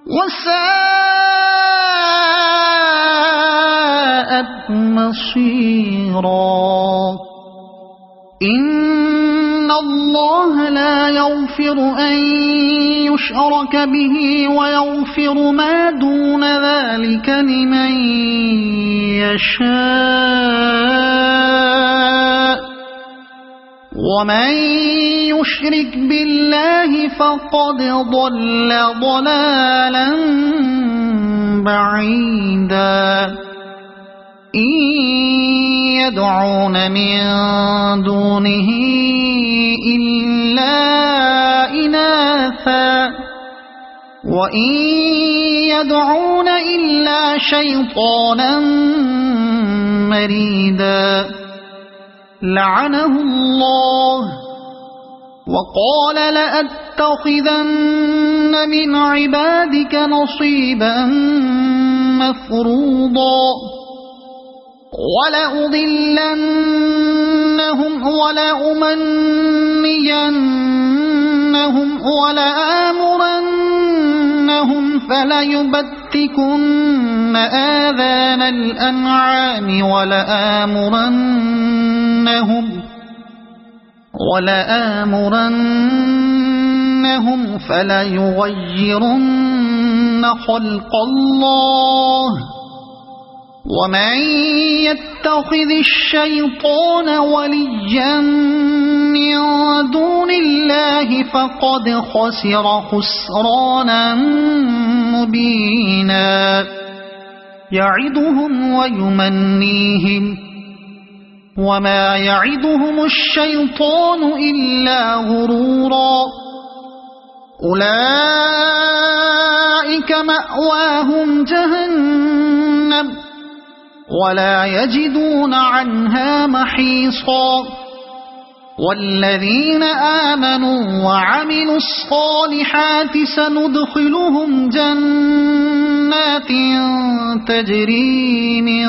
وساءت مصيرا. إن الله لا يغفر أن يشرك به ويغفر ما دون ذلك لمن يشاء، ومن يشرك بالله فقد ضل ضلالا بعيدا. إن يدعون من دونه إلا إناثا وإن يدعون إلا شيطانا مريدا لعنه الله وقال لأتخذن من عبادك نصيبا مفروضا ولأضلنهم ولأمنينهم ولآمرنهم فليبتكن آذان الأنعام ولآمرنهم فليغيرن خلق الله ومن يتخذ الشيطان وليا من دون الله فقد خسر خسرانا مبينا. يعدهم ويمنيهم وما يعدهم الشيطان إلا غرورا. أولئك مأواهم جهنم ولا يجدون عنها محيصا. والذين آمنوا وعملوا الصالحات سندخلهم جنات تجري من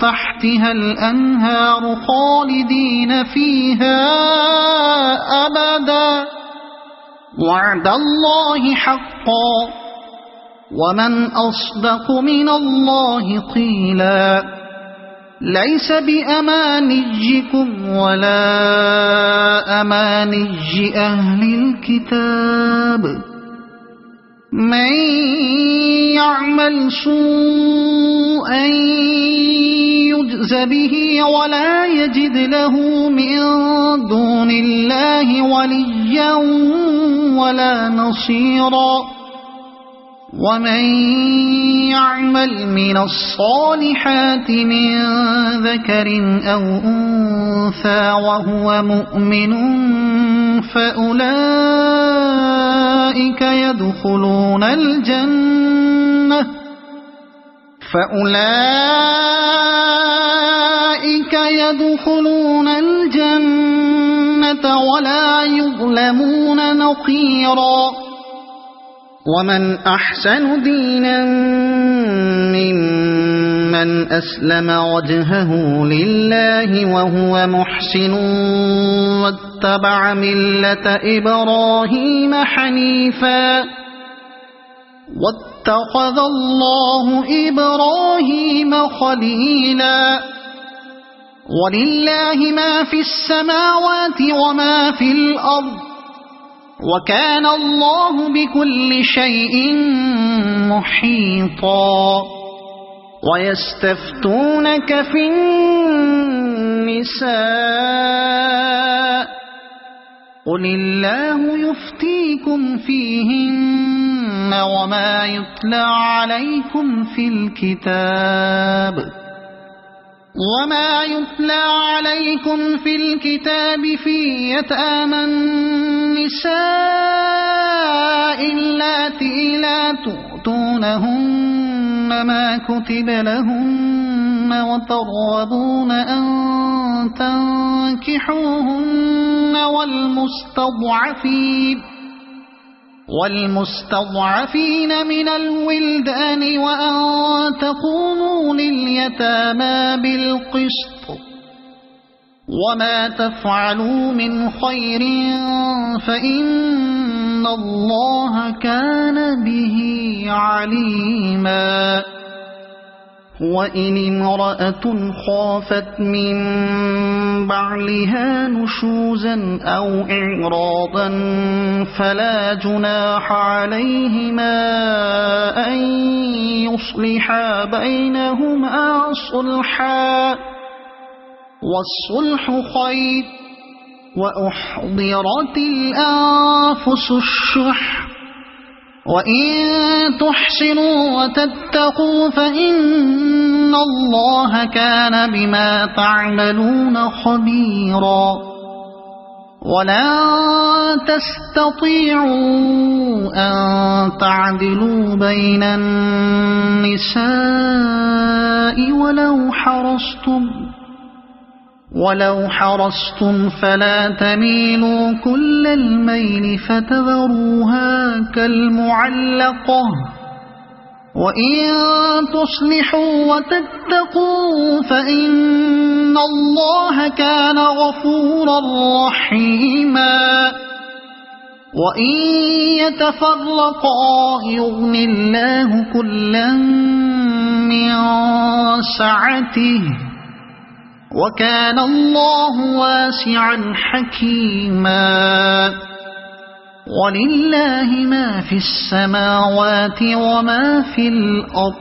تحتها الأنهار خالدين فيها أبدا وعد الله حقا ومن أصدق من الله قيلا. ليس بأمانيكم ولا أماني أهل الكتاب. من يعمل سوءا يجز به ولا يجد له من دون الله وليا ولا نصيرا. ومن يعمل من الصالحات من ذكر أو أنثى وهو مؤمن فأولئك يدخلون الجنة ولا يظلمون نقيرا. ومن أحسن دينا ممن أسلم وجهه لله وهو محسن واتبع ملة إبراهيم حنيفا واتخذ الله إبراهيم خليلا. ولله ما في السماوات وما في الأرض وكان الله بكل شيء محيطا. ويستفتونك في النساء قل الله يفتيكم فيهن وما يتلى عليكم في الكتاب في يتامى النساء اللاتي لا تؤتونهن ما كتب لهن وترغبون أن تنكحوهن والمستضعفين من الولدان وأن تقوموا لليتامى بالقسط وما تفعلوا من خير فإن الله كان به عليما. وإن امرأة خافت من بعلها نشوزا أو إعراضا فلا جناح عليهما أن يصلحا بينهما صلحا والصلح خير وأحضرت الأنفس الشح وإن تحسنوا وتتقوا فإن الله كان بما تعملون خبيرا. ولن تستطيعوا أن تعدلوا بين النساء ولو حرصتم فلا تميلوا كل الميل فتذروها كالمعلقة وإن تصلحوا وتتقوا فإن الله كان غفورا رحيما. وإن يتفرقا يغن الله كلا من سعته وكان الله واسعا حكيما. ولله ما في السماوات وما في الأرض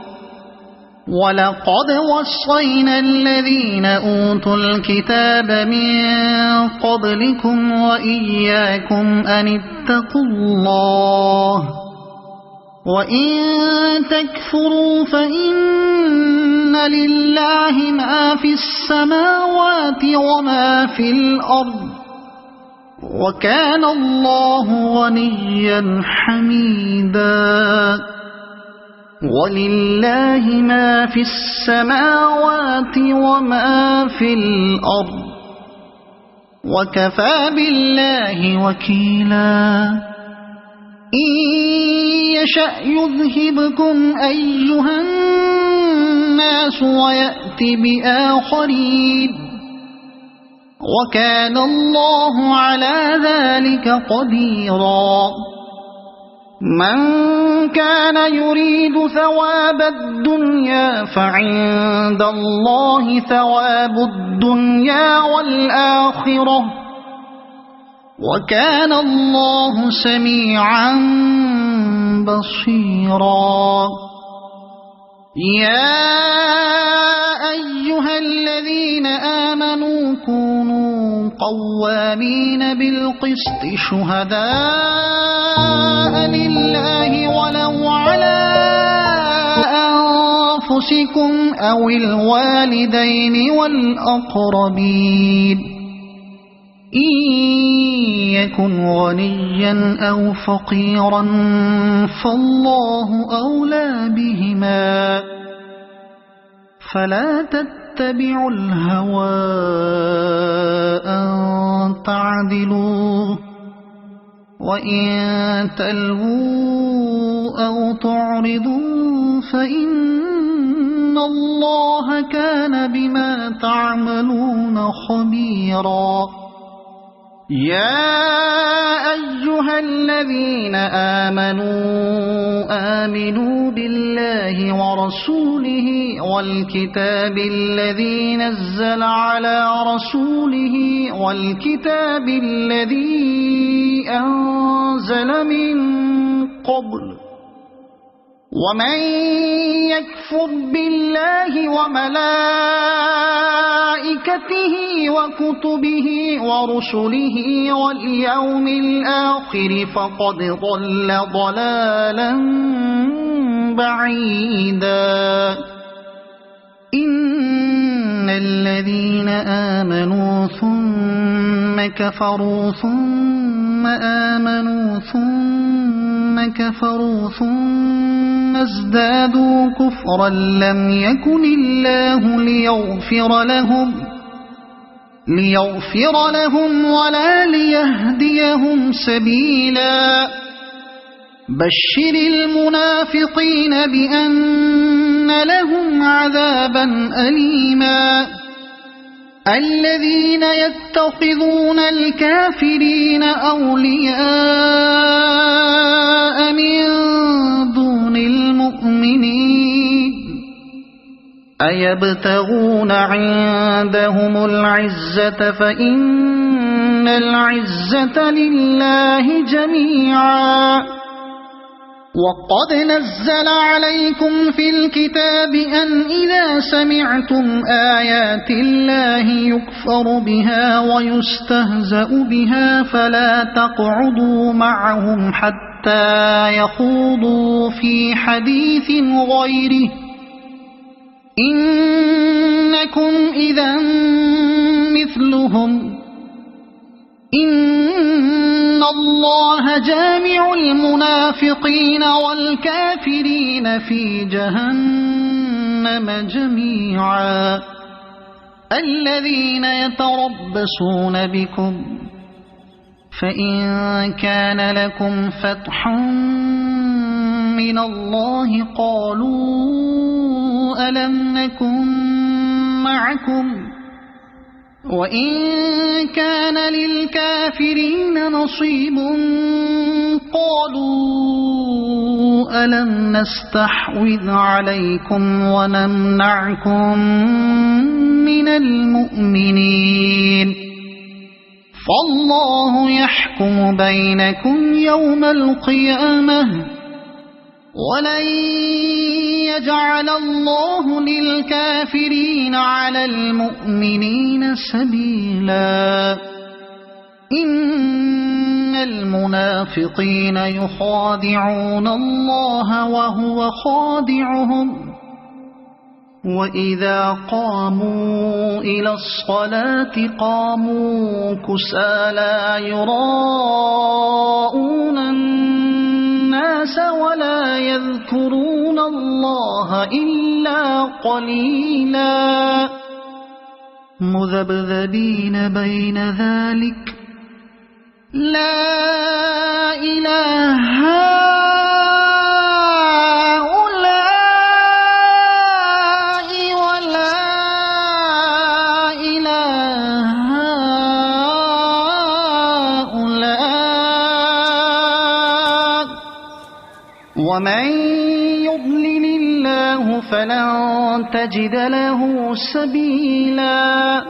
ولقد وصينا الذين أوتوا الكتاب من قبلكم وإياكم أن اتقوا الله وإن تكفروا فإن لله ما في السماوات وما في الأرض وكان الله غنيا حميدا. ولله ما في السماوات وما في الأرض وكفى بالله وكيلا. إن يشأ يذهبكم أيها الناس ويأت بآخرين وكان الله على ذلك قديرا. من كان يريد ثواب الدنيا فعند الله ثواب الدنيا والآخرة وكان الله سميعا بصيرا. يا أيها الذين آمنوا كونوا قوامين بالقسط شهداء لله ولو على أنفسكم أو الوالدين والأقربين إن يكن غنيا أو فقيرا فالله أولى بهما فلا تتبعوا الهوى أن تعدلوا وإن تلووا أو تعرضوا فإن الله كان بما تعملون خبيرا. يا أيها الذين آمنوا بالله ورسوله والكتاب الذي نزل على رسوله والكتاب الذي أنزل من قبل ومن يكفر بالله وملائكته وكتبه ورسله واليوم الآخر فقد ضل ضلالا بعيدا. إن الذين آمنوا ثم كفروا ثم آمنوا ثم كفروا ثم ازدادوا كفرا لم يكن الله ليغفر لهم ولا ليهديهم سبيلا بشر المنافقين بأن لهم عذابا أليما الذين يتخذون الكافرين أولياء من دون المؤمنين أيبتغون عندهم العزة فإن العزة لله جميعا وقد نزل عليكم في الكتاب أن إذا سمعتم آيات الله يكفر بها ويستهزأ بها فلا تقعدوا معهم حتى يخوضوا في حديث غيره إنكم إذا مثلهم إن الله جامع المنافقين والكافرين في جهنم جميعا الذين يتربصون بكم فإن كان لكم فتح من الله قالوا ألم نكن معكم وإن كان للكافرين نصيب قالوا ألم نستحوذ عليكم ونمنعكم من المؤمنين فالله يحكم بينكم يوم القيامة ولن يجعل الله للكافرين على المؤمنين سبيلا إن المنافقين يخادعون الله وهو خادعهم وإذا قاموا إلى الصلاة قاموا كسالى يراءون الناس ولا يذكرون الله إلا قليلا مذبذبين بين ذلك لا إله هؤلاء ولا إله هؤلاء ومن يضلل الله فلن تجد له سبيلا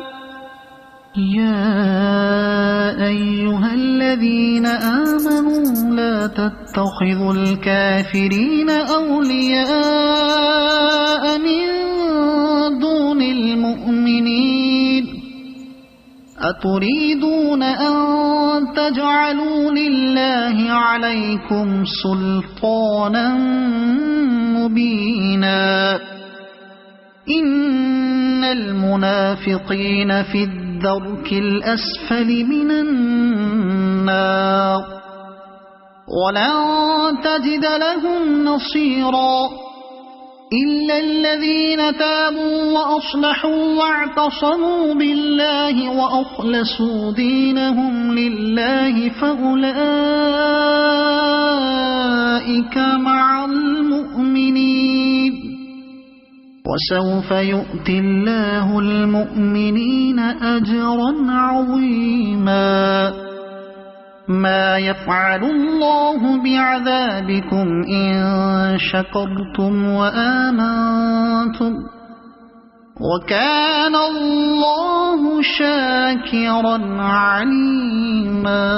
يا أيها الذين آمنوا لا تتخذوا الكافرين أولياء من دون المؤمنين أتريدون أن تجعلوا لله عليكم سلطانا مبينا إن المنافقين في الدرك الأسفل من النار ولن تجد لهم نصيرا إلا الذين تابوا وأصلحوا واعتصموا بالله وأخلصوا دينهم لله فأولئك مع المؤمنين وسوف يؤتي الله المؤمنين أجرا عظيما ما يفعل الله بعذابكم إن شكرتم وآمنتم وكان الله شاكرا عليما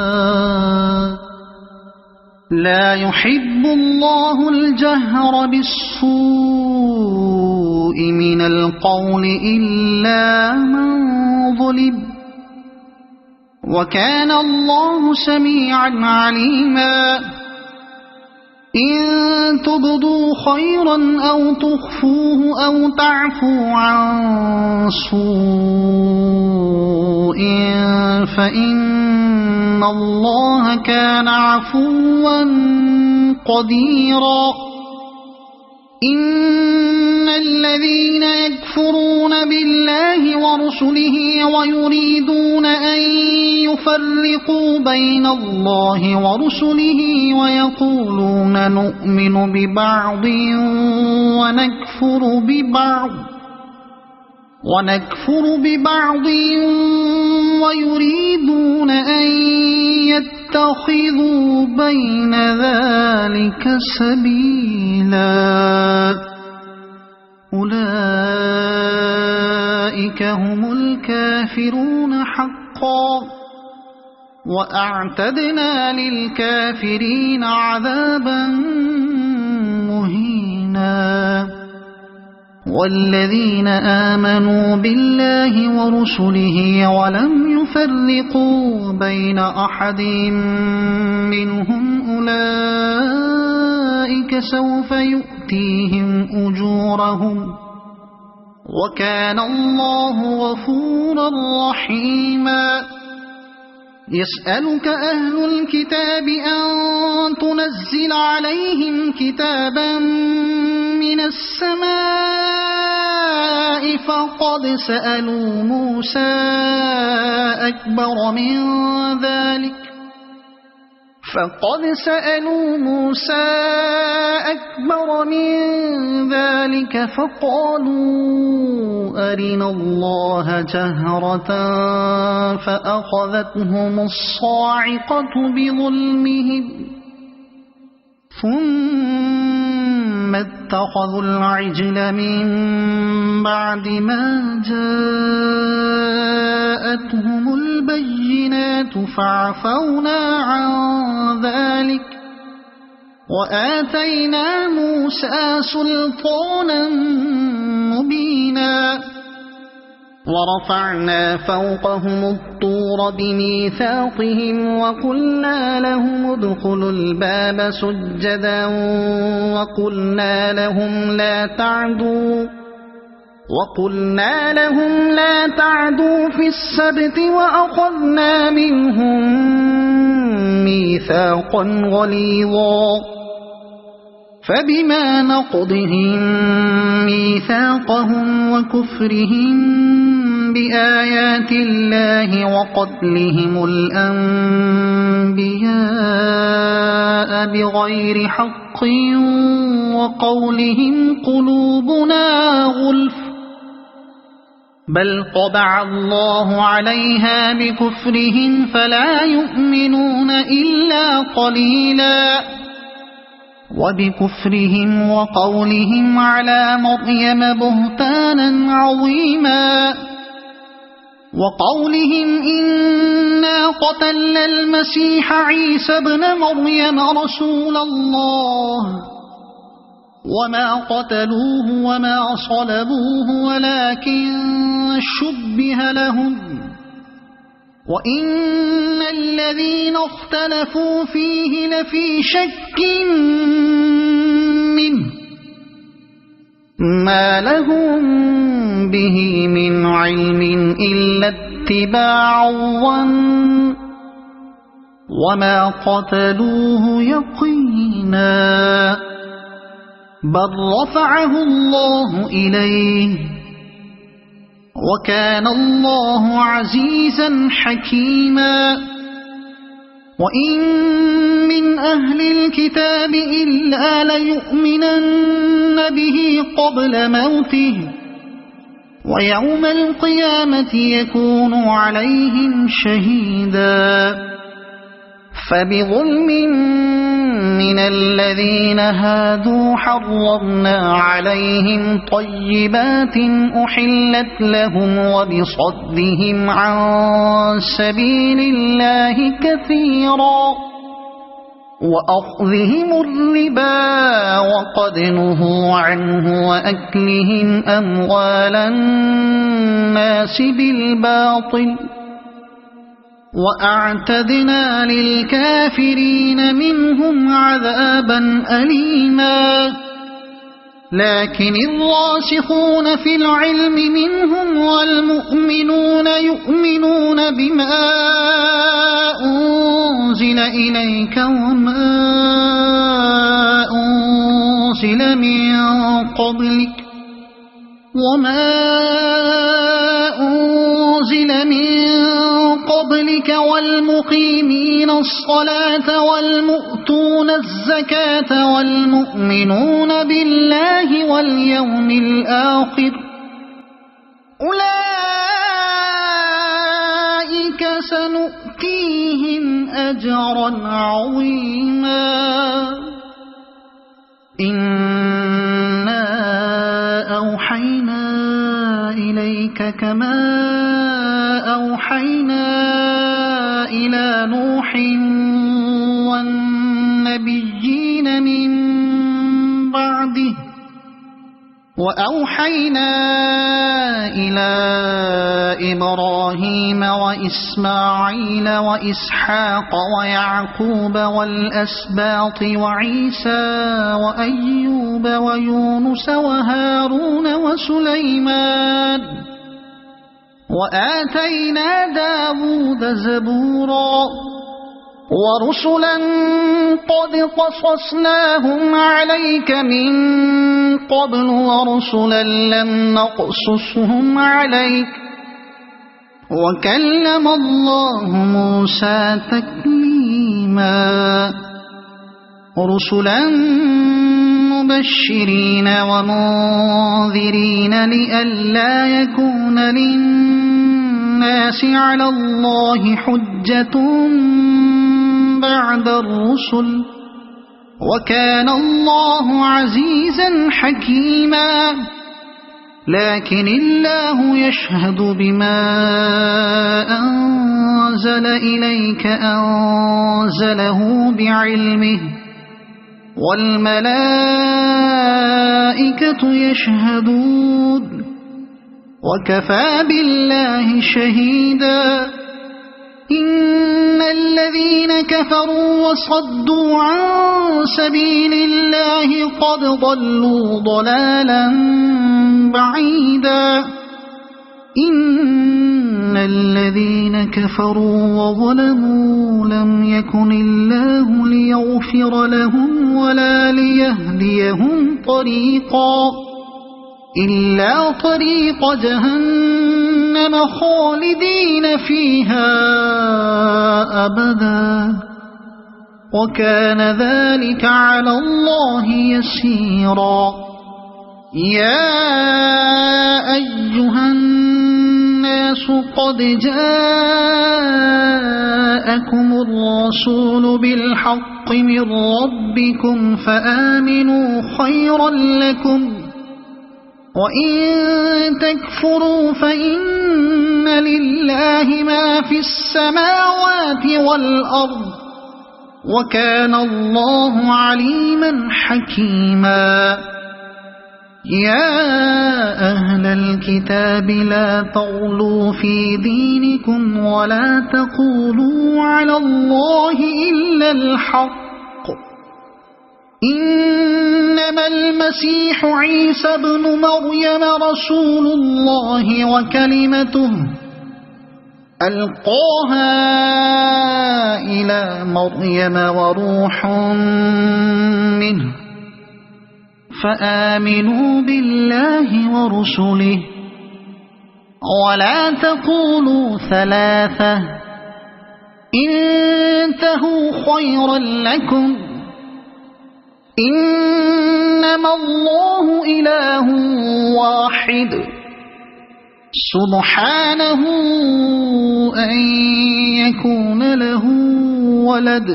لا يحب الله الجهر بالسوء من القول إلا من ظلم وكان الله سميعا عليما إن تبدوا خيرا أو تخفوه أو تعفوا عن سوء فإن الله كان عفوا قديرا إن الذين يكفرون بالله ورسله ويريدون أن يفرقوا بين الله ورسله ويقولون نؤمن ببعض ونكفر ببعض ويريدون أن يتخذوا بين ذلك سبيلا أولئك هم الكافرون حقا وأعتدنا للكافرين عذابا مهينا والذين آمنوا بالله ورسله ولم يفرقوا بين أحد منهم أولئك سوف يؤتيهم أجورهم وكان الله غفورا رحيما يسألك أهل الكتاب أن تنزل عليهم كتابا من السماء فقد سألوا موسى أكبر من ذلك فقالوا أرنا الله جهرة فأخذتهم الصاعقة بظلمهم ثم اتخذوا العجل من بعد ما جاءتهم البينات فعفونا عن ذلك وآتينا موسى سلطانا مبينا ورفعنا فوقهم الطور بميثاقهم وقلنا لهم ادخلوا الباب سجدا وقلنا لهم لا تعدوا في السبت وأخذنا منهم ميثاقا غليظا فبما نقضهم ميثاقهم وكفرهم بآيات الله وقتلهم الأنبياء بغير حق وقولهم قلوبنا غلف بل طبع الله عليها بكفرهم فلا يؤمنون إلا قليلا وبكفرهم وقولهم على مريم بهتانا عظيما وقولهم إنا قتلنا المسيح عيسى ابن مريم رسول الله وما قتلوه وما صلبوه ولكن شبه لهم وإن الذين اختلفوا فيه لفي شك منه ما لهم به من علم إلا اتباع الظن وما قتلوه يقينا بل رفعه الله إليه وكان الله عزيزا حكيما وإن من أهل الكتاب إلا ليؤمنن به قبل موته ويوم القيامة يكون عليهم شهيدا فبظلم من الذين هادوا حرمنا عليهم طيبات أحلت لهم وبصدهم عن سبيل الله كثيرا وأخذهم الربا وقد نهوا عنه وأكلهم أموال الناس بالباطل وأعتدنا للكافرين منهم عذابا أليما لكن الراسخون في العلم منهم والمؤمنون يؤمنون بما أنزل إليك وما أنزل من قبلك والمقيمين الصلاة والمؤتون الزكاة والمؤمنون بالله واليوم الآخر أولئك سنؤتيهم أجرا عظيما إنا أوحينا إليك كما أوحينا إلى نوح والنبيين من بعده وأوحينا إلى إبراهيم وإسماعيل وإسحاق ويعقوب والأسباط وعيسى وأيوب ويونس وهارون وسليمان وآتينا داود زبورا ورسلا قد قصصناهم عليك من قبل ورسلا لم نقصصهم عليك وكلم الله موسى تكليما رسلا مبشرين ومنذرين لئلا يكون للناس على الله حجة بعد الرسل وكان الله عزيزا حكيما لكن الله يشهد بما أنزل إليك أنزله بعلمه والملائكة يشهدون وكفى بالله شهيدا إن الذين كفروا وصدوا عن سبيل الله قد ضلوا ضلالا بعيدا إن الذين كفروا وظلموا لم يكن الله ليغفر لهم ولا ليهديهم طريقا إلا طريق جهنم خالدين فيها أبدا وكان ذلك على الله يسيرا يا أيها الناس قد جاءكم الرسول بالحق من ربكم فآمنوا خيرا لكم وإن تكفروا فإن لله ما في السماوات والأرض وكان الله عليما حكيما يا أهل الكتاب لا تغلوا في دينكم ولا تقولوا على الله إلا الحق إنما المسيح عيسى ابن مريم رسول الله وكلمته ألقاها إلى مريم وروح منه فآمنوا بالله ورسله ولا تقولوا ثلاثة انتهوا خيرا لكم إنما الله إله واحد سبحانه أن يكون له ولد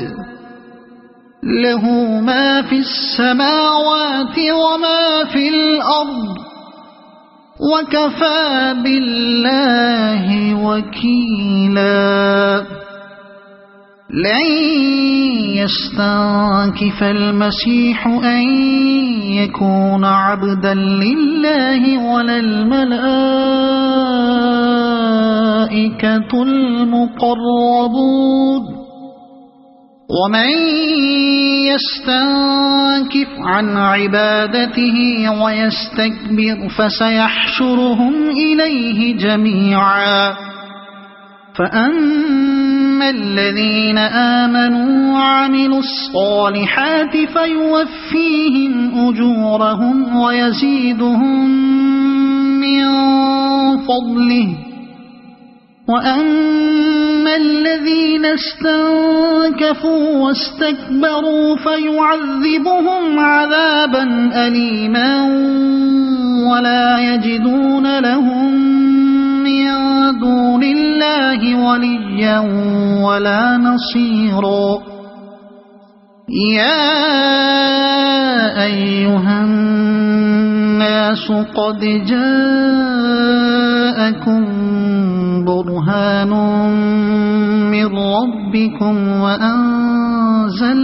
له ما في السماوات وما في الأرض وكفى بالله وكيلا لن يستنكف المسيح أن يكون عبدا لله ولا الملائكة المقربون ومن يستنكف عن عبادته ويستكبر فسيحشرهم إليه جميعا فأنت الذين آمنوا وعملوا الصالحات فيوفيهم أجورهم ويزيدهم من فضله وأما الذين استنكفوا واستكبروا فيعذبهم عذابا أليما ولا يجدون لهم من دون الله وليا ولا نصيرا يا أيها الناس قد جاءكم برهان من ربكم وأنزلنا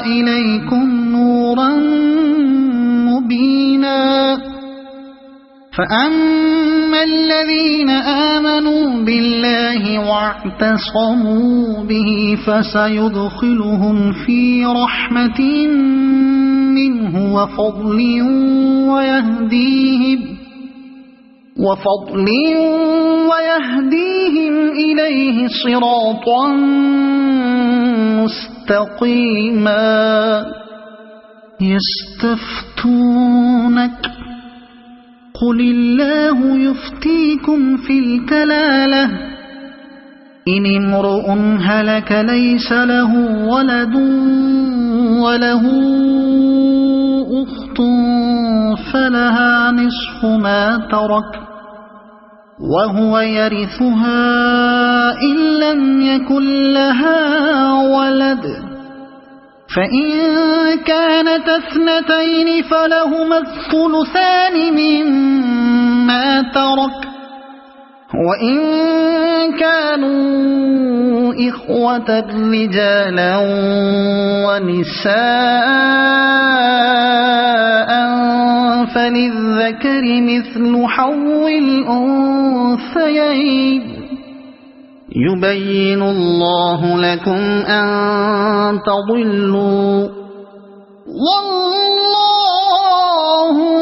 إليكم نورا مبينا فأما الذين آمنوا بالله واعتصموا به فسيدخلهم في رحمة منه وفضل ويهديهم إليه صراطا مستقيما يستفتونك قل الله يفتيكم في الكلالة إن امرؤ هلك ليس له ولد وله أخت فلها نصف ما ترك وهو يرثها إن لم يكن لها ولد فإن كانت اثنتين فلهما الثلثان مما ترك وإن كانوا إخوة رجالا ونساء فللذكر مثل حظ الأنثيين يبين الله لكم أن تضلوا والله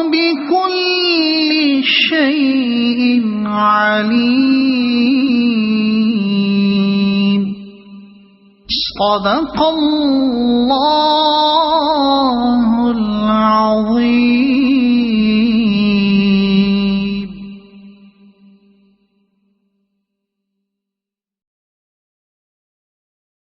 بكل شيء عليم صدق الله